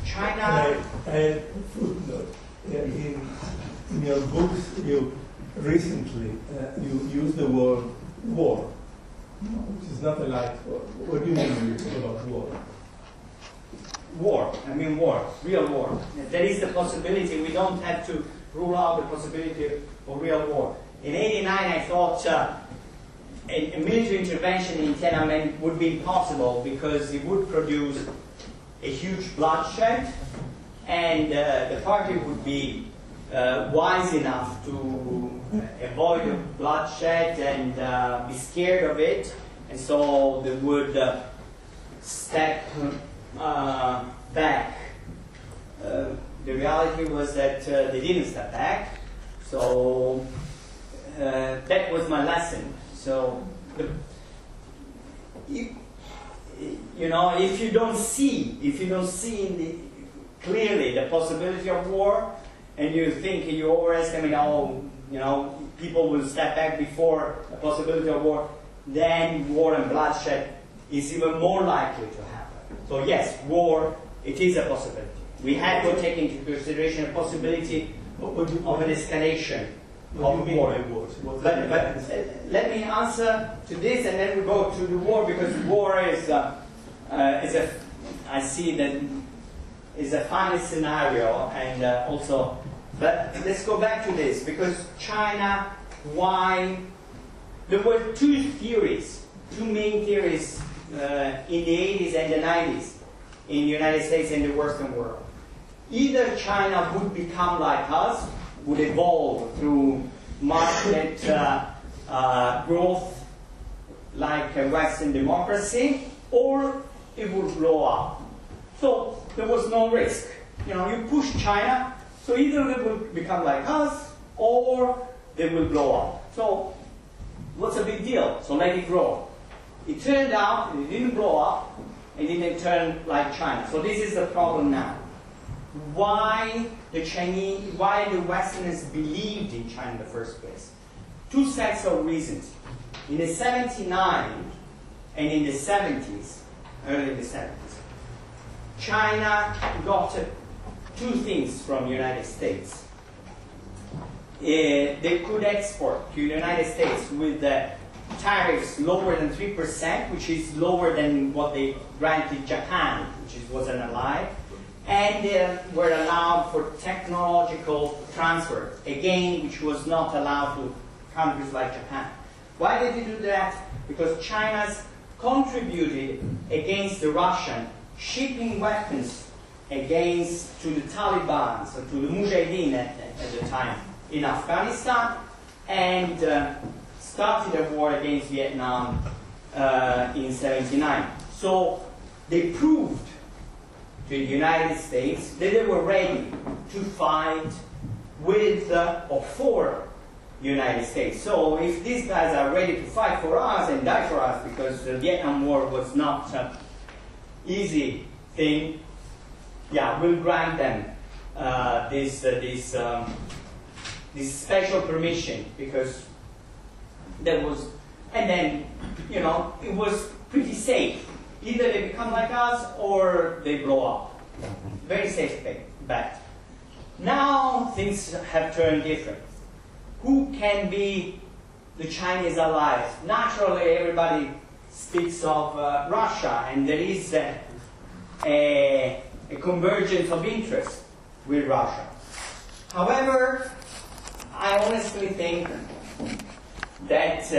China. A footnote. In your books, you recently you used the word war, which is not a light word. What do you mean when you talk about war? War. I mean war. Real war. There is the possibility. We don't have to rule out the possibility of real war. In '89, I thought a military intervention in Tiananmen would be impossible because it would produce a huge bloodshed, and the party would be wise enough to avoid the bloodshed and be scared of it, and so they would step back. The reality was that they didn't step back, so that was my lesson. So, you know, if you don't see clearly the possibility of war, and you think you overestimate how, you know, people will step back before the possibility of war, then war and bloodshed is even more likely to happen. So yes, war, it is a possibility. We have to take into consideration the possibility of an escalation of war. But let me answer to this, and then we go to the war, because war is I see that is a funny scenario, and also. But let's go back to this, because China, why? There were two main theories in the 80s and the 90s in the United States and the Western world. Either China would become like us, would evolve through market growth like a Western democracy, or it would blow up. So there was no risk. You know, you push China, so either they will become like us, or they will blow up. So what's a big deal? So let it grow. It turned out it didn't blow up, and it didn't turn like China. So this is the problem now. Why the Westerners believed in China in the first place? Two sets of reasons. In the 79 and in the 70s, early in the 70s, China got two things from the United States. They could export to the United States with tariffs lower than 3%, which is lower than what they granted Japan, which was an ally. And they were allowed for technological transfer, again, which was not allowed to countries like Japan. Why did they do that? Because China's contributed against the Russian, shipping weapons to the Taliban, so to the Mujahideen at the time in Afghanistan, and started a war against Vietnam in '79. So they proved to the United States that they were ready to fight with or for the United States. So if these guys are ready to fight for us and die for us, because the Vietnam War was not an easy thing, yeah, we'll grant them this special permission, because there was, and then, you know, it was pretty safe. Either they become like us or they blow up. Very safe bet. Now things have turned different. Who can be the Chinese allies? Naturally, everybody speaks of Russia, and there is a convergence of interest with Russia. However, I honestly think that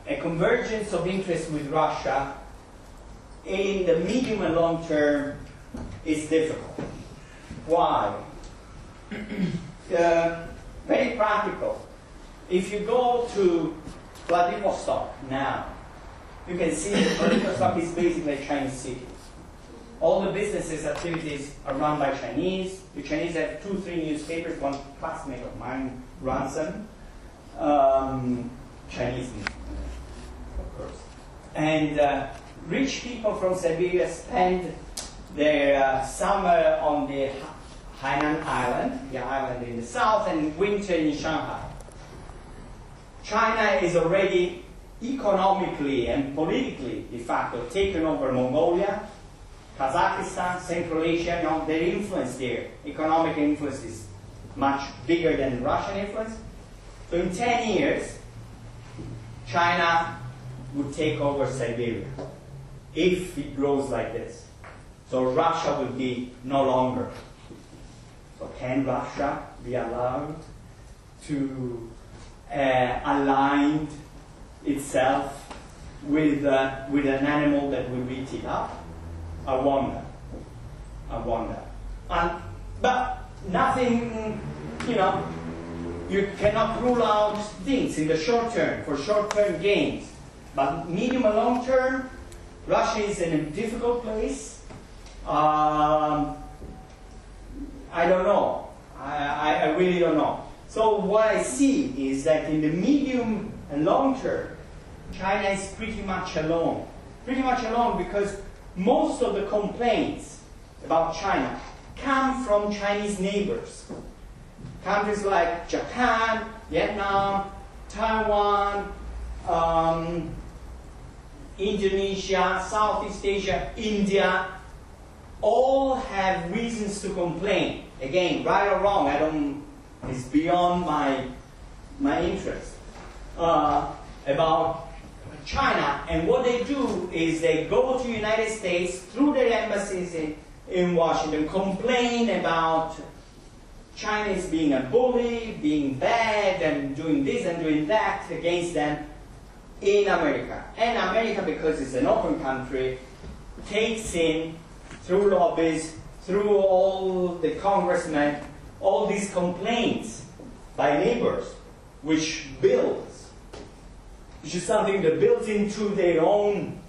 a convergence of interest with Russia in the medium and long term is difficult. Why? Very practical. If you go to Vladivostok now, you can see that Vladivostok is basically a Chinese city. All the businesses, activities are run by Chinese. The Chinese have 2-3 newspapers. One classmate of mine runs them. Chinese, of course. And rich people from Siberia spend their summer on the Hainan Island, the island in the south, and winter in Shanghai. China is already economically and politically, de facto, taken over Mongolia, Kazakhstan, Central Asia. Now, their influence there, economic influence, is much bigger than Russian influence. So in 10 years, China would take over Siberia if it grows like this. So Russia will be no longer. So can Russia be allowed to align itself with an animal that will eat it up? I wonder. But nothing, you cannot rule out things in the short term, for short-term gains. But medium and long term, Russia is in a difficult place. I don't know. I really don't know. So what I see is that in the medium and long term, China is pretty much alone. Pretty much alone because most of the complaints about China come from Chinese neighbors. Countries like Japan, Vietnam, Taiwan, Indonesia, Southeast Asia, India, all have reasons to complain. Again, right or wrong, it's beyond my interest, about China. And what they do is they go to the United States through their embassies in Washington, complain about China is being a bully, being bad, and doing this and doing that against them in America. And America, because it's an open country, takes in, through lobbies, through all the congressmen, all these complaints by neighbors, which is something that builds into their own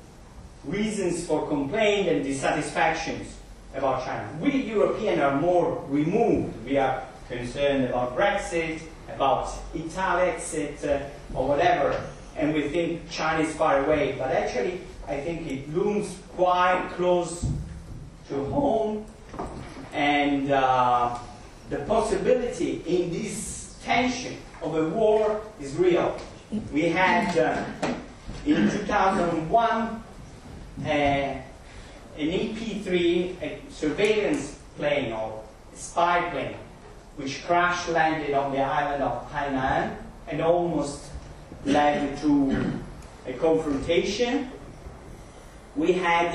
reasons for complaint and dissatisfactions about China. We Europeans are more removed. We are concerned about Brexit, about Italexit, or whatever, and we think China is far away. But actually, I think it looms quite close to home, and the possibility in this tension of a war is real. We had, in 2001, an EP-3, a surveillance plane or a spy plane, which crash landed on the island of Hainan and almost led to a confrontation. We had,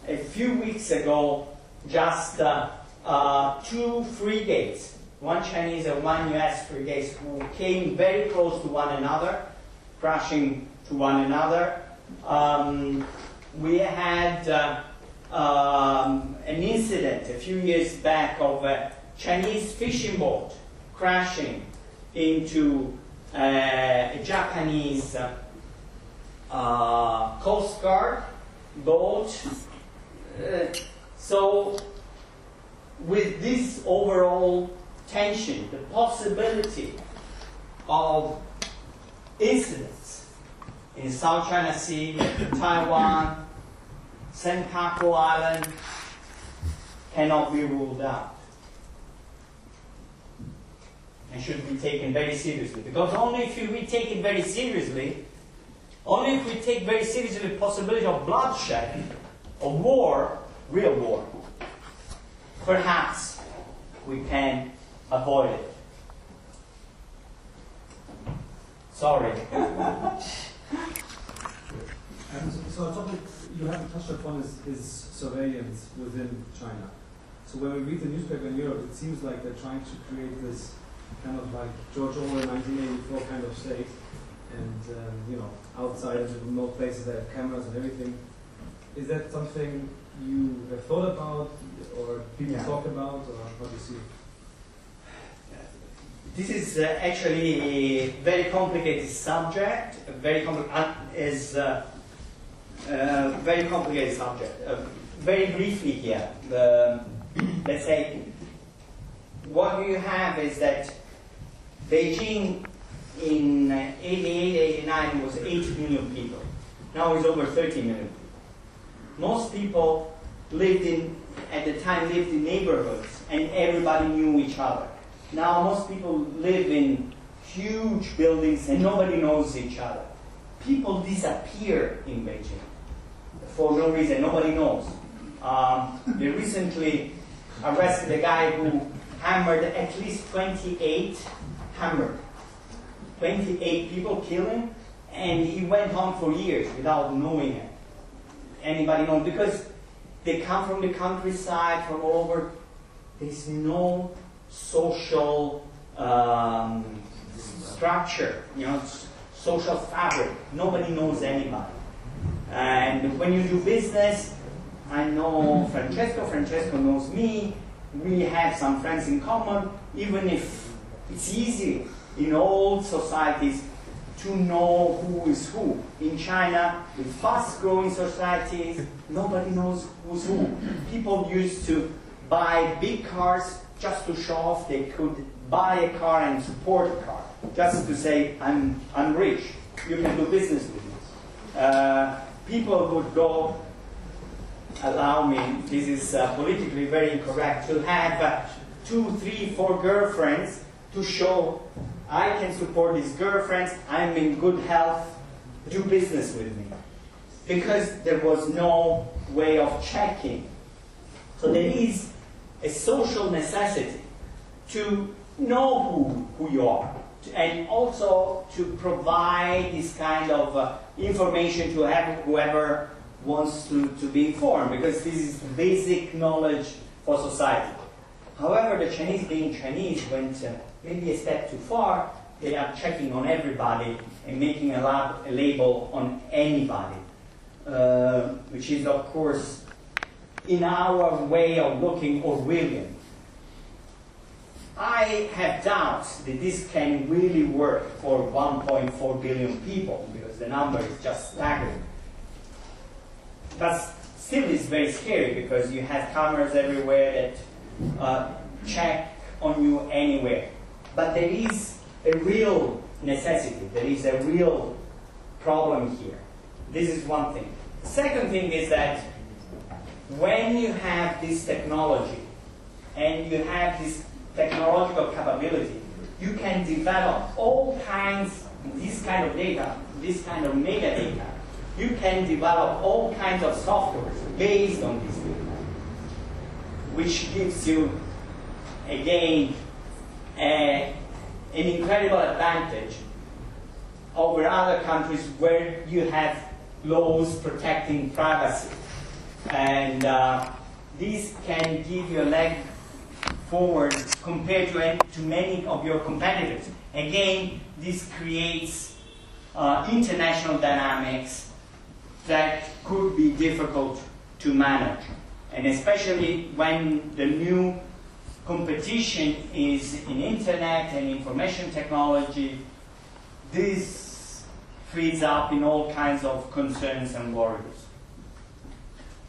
a few weeks ago, just 2 frigates, one Chinese and one US frigates, who came very close to one another, crashing to one another. We had an incident a few years back of a Chinese fishing boat crashing into a Japanese Coast Guard boat. So with this overall tension, the possibility of incidents in South China Sea, Taiwan, Senkaku Island cannot be ruled out and should be taken very seriously. Because only if we take it very seriously, only if we take very seriously the possibility of bloodshed, of war, real war, perhaps we can avoid it. Sorry. So a topic you haven't touched upon is surveillance within China. So when we read the newspaper in Europe, it seems like they're trying to create this kind of like George Orwell 1984 kind of state, and outside of the remote places they have cameras and everything. Is that something you have thought about, or people talk about, or what do you see? This is actually a very complicated subject. Very complicated subject. Very briefly here, let's say, what you have is that Beijing in 88, 89 was 8 million people. Now it's over 30 million people. most people at the time lived in neighborhoods and everybody knew each other. Now most people live in huge buildings and nobody knows each other. People disappear in Beijing for no reason, nobody knows. They recently arrested a guy who hammered at least 28 people, killed him, and he went on for years without knowing it. Anybody know? Because they come from the countryside, from all over. There's no social structure, social fabric. Nobody knows anybody. And when you do business, I know Francesco knows me, we have some friends in common, even if it's easy in old societies to know who is who. In China, with fast-growing societies, nobody knows who's who. People used to buy big cars just to show off they could buy a car and support a car, just to say, I'm rich, you can do business with me. People would go, allow me, this is politically very incorrect, to have 2, 3, 4 girlfriends to show I can support these girlfriends, I'm in good health, do business with me. Because there was no way of checking. So there is a social necessity to know who you are, and also to provide this kind of information to whoever wants to be informed, because this is basic knowledge for society. However, the Chinese, being Chinese, went maybe a step too far. They are checking on everybody and making a label on anybody, which is, of course, in our way of looking Orwellian. I have doubts that this can really work for 1.4 billion people, because the number is just staggering. But still it's very scary, because you have cameras everywhere that check on you anywhere. But there is a real necessity, there is a real problem here. This is one thing. The second thing is that when you have this technology and you have this technological capability, you can develop all kinds, this kind of data, this kind of metadata. You can develop all kinds of software based on this data, which gives you, again, an incredible advantage over other countries where you have laws protecting privacy. And this can give you a leg forward compared to many of your competitors. Again, this creates international dynamics that could be difficult to manage. And especially when the new competition is in internet and information technology, this feeds up in all kinds of concerns and worries.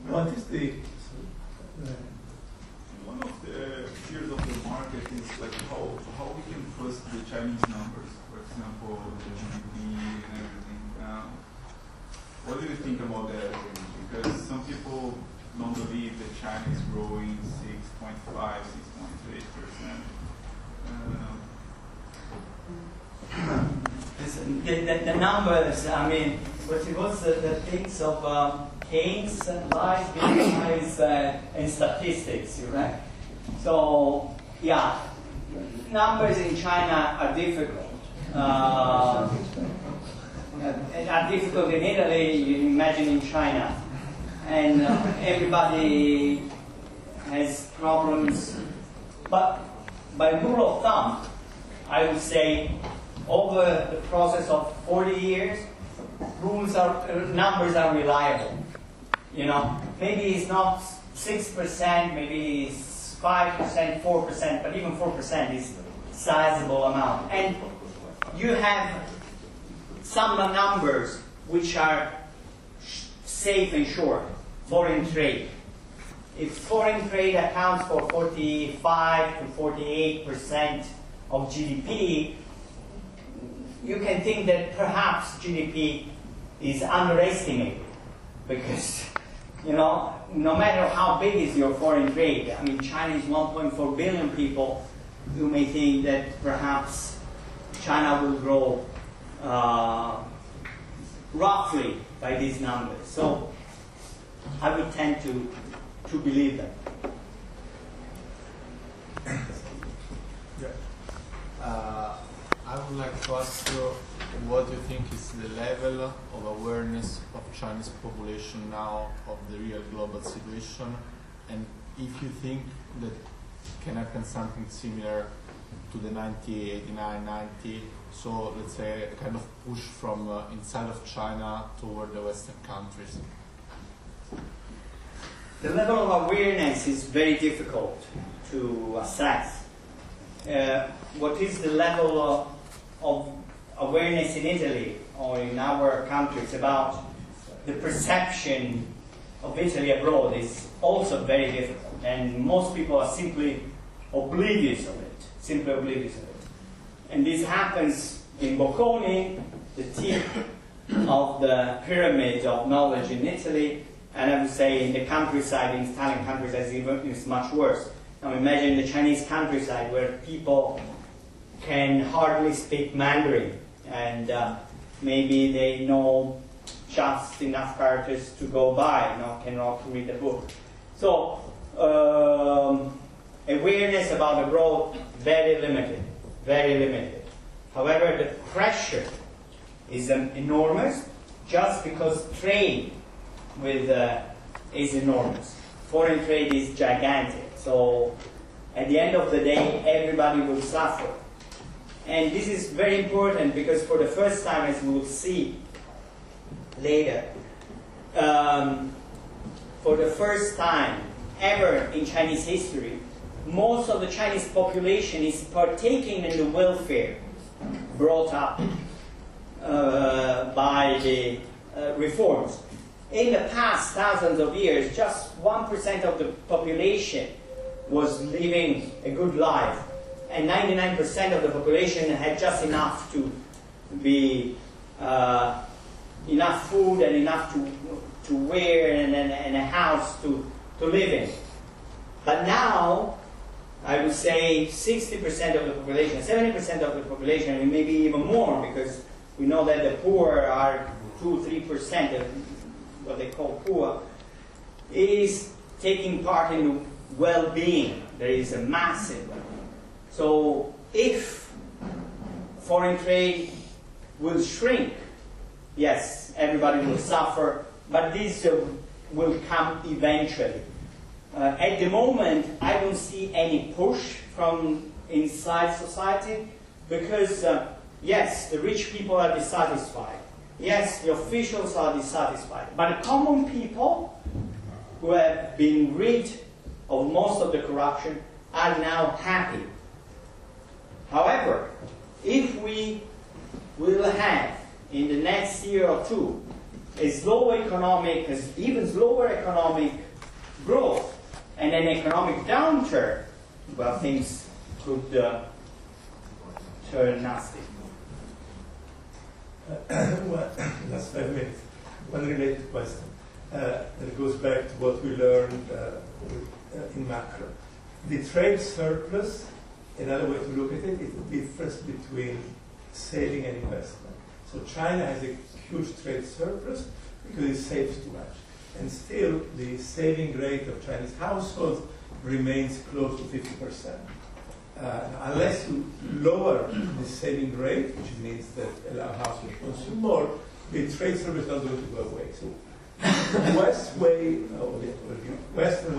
What is the... One of the fears of the market is like how we can trust the Chinese numbers, for example, the GDP and everything. What do you think about that? Because some people don't believe that China is growing 6.5, 6.8%. The numbers, I mean, what's the things of Keynes, lies, lies, and statistics, right? So, yeah, numbers in China are difficult. Are difficult in Italy, you imagine in China. And everybody has problems. But by rule of thumb, I would say over the process of 40 years, numbers are reliable. Maybe it's not 6%, maybe it's 5%, 4%, but even 4% is a sizable amount. And you have some numbers which are safe and sure. Foreign trade. If foreign trade accounts for 45 to 48% of GDP, you can think that perhaps GDP is underestimated, because you know, no matter how big is your foreign trade, I mean, China is 1.4 billion people. You may think that perhaps China will grow roughly by these numbers. So I would tend to believe them. I would like to ask you what you think is the level of awareness of Chinese population now of the real global situation, and if you think that can happen something similar to the 90, 89, 90, so let's say a kind of push from inside of China toward the Western countries. The level of awareness is very difficult to assess. What is the level of awareness in Italy or in our countries about the perception of Italy abroad is also very difficult, and most people are simply oblivious of it, And this happens in Bocconi, the tip of the pyramid of knowledge in Italy, and I would say in the countryside, in Italian countryside, it's much worse. Now imagine the Chinese countryside where people can hardly speak Mandarin, and maybe they know just enough characters to go by, cannot read a book. So awareness about abroad, very limited, very limited. However, the pressure is enormous, just because trade with is enormous. Foreign trade is gigantic. So at the end of the day, everybody will suffer. And this is very important because for the first time, as we will see later, for the first time ever in Chinese history, most of the Chinese population is partaking in the welfare brought up by the reforms. In the past thousands of years, just 1% of the population was living a good life, and 99% of the population had just enough to be enough food and enough to wear and a house to live in. But now, I would say 60% of the population, 70% of the population, and maybe even more, because we know that the poor are 2-3% of what they call poor, is taking part in well-being. There is a massive. So if foreign trade will shrink, yes, everybody will suffer, but this will come eventually. At the moment, I don't see any push from inside society because, yes, the rich people are dissatisfied. Yes, the officials are dissatisfied. But the common people who have been rid of most of the corruption are now happy. However, if we will have in the next year or two even slower economic growth and an economic downturn, well, things could turn nasty. Well, last 5 minutes. One related question that goes back to what we learned in macro. The trade surplus, another way to look at it, is the difference between saving and investment. So China has a huge trade surplus because it saves too much. And still, the saving rate of Chinese households remains close to 50%. Unless you lower the saving rate, which means that allow households to consume more, the trade surplus is not going to go away. So the Western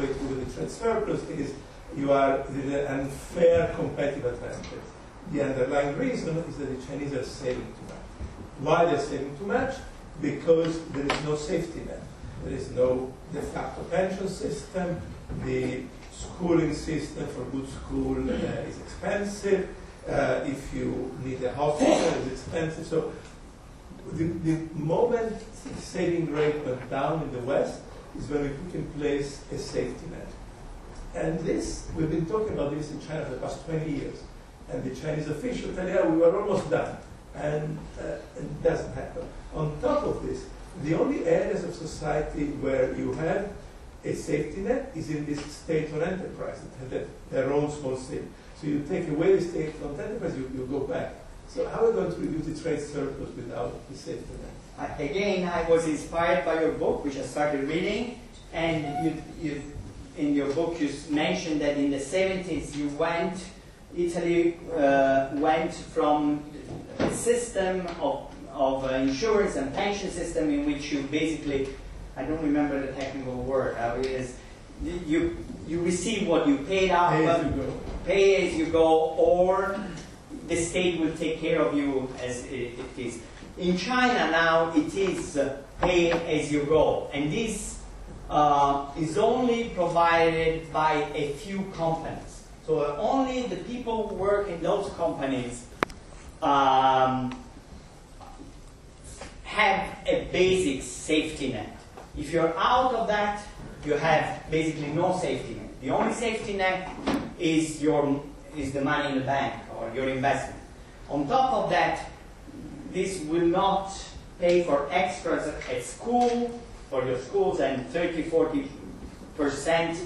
way to do the trade surplus is you are with an unfair competitive advantage. The underlying reason is that the Chinese are saving too much. Why they're saving too much? Because there is no safety net. There is no de facto pension system. The schooling system for good school is expensive. If you need a hospital, it's expensive. So the moment the saving rate went down in the West is when we put in place a safety net. And this, we've been talking about this in China for the past 20 years. And the Chinese officials tell you, we were almost done. And it doesn't happen. On top of this, The only areas of society where you have a safety net is in this state-owned enterprise that have their own small state. So you take away the state-owned enterprise, you go back. So how are we going to reduce the trade surplus without the safety net? Again, I was inspired by your book, which I started reading, and in your book you mentioned that in the 70s Italy went from a system of insurance and pension system in which you basically, I don't remember the technical word, you receive what you paid out, pay as you go, or the state will take care of you as it is. In China now it is pay as you go, and this is only provided by a few companies. So only the people who work in those companies have a basic safety net. If you're out of that, you have basically no safety net. The only safety net is the money in the bank or your investment. On top of that, this will not pay for extras at school, for your schools, and 30–40%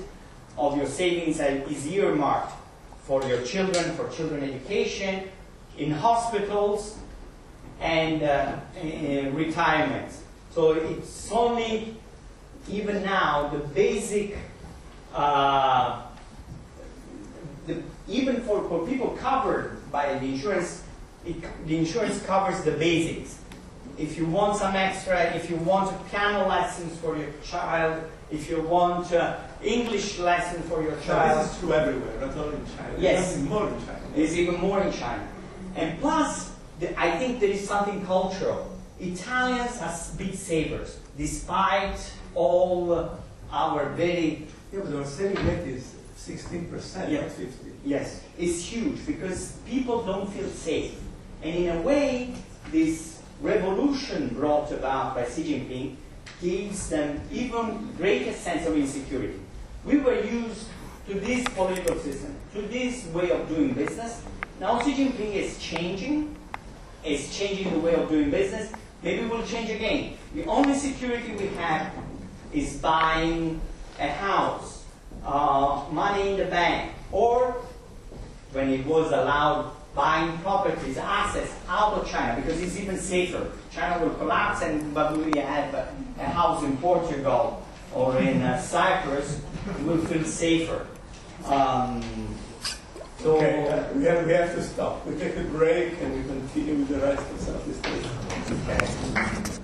of your savings is earmarked for your children, for children education, in hospitals, and retirement. So it's only, even now, the basic, even for people covered by the insurance, the insurance covers the basics. If you want some extra, if you want piano lessons for your child, if you want English lesson for your child. This is true everywhere, not only in China. Yes. There's more in China. There's even more in China. And plus, I think there is something cultural. Italians are big savers, despite all our very... Yeah, but our saving rate is 16%, Yeah. not 50%. Yes, it's huge because people don't feel safe. And in a way, this revolution brought about by Xi Jinping gives them even greater sense of insecurity. We were used to this political system, to this way of doing business. Now Xi Jinping is changing the way of doing business. Maybe we'll change again. The only security we have is buying a house, money in the bank, or when it was allowed, buying properties, assets out of China, because it's even safer. China will collapse, but we have a house in Portugal or in Cyprus, we'll feel safer. Okay, we have to stop. We take a break and we continue with the rest of Southeast Asia. Okay.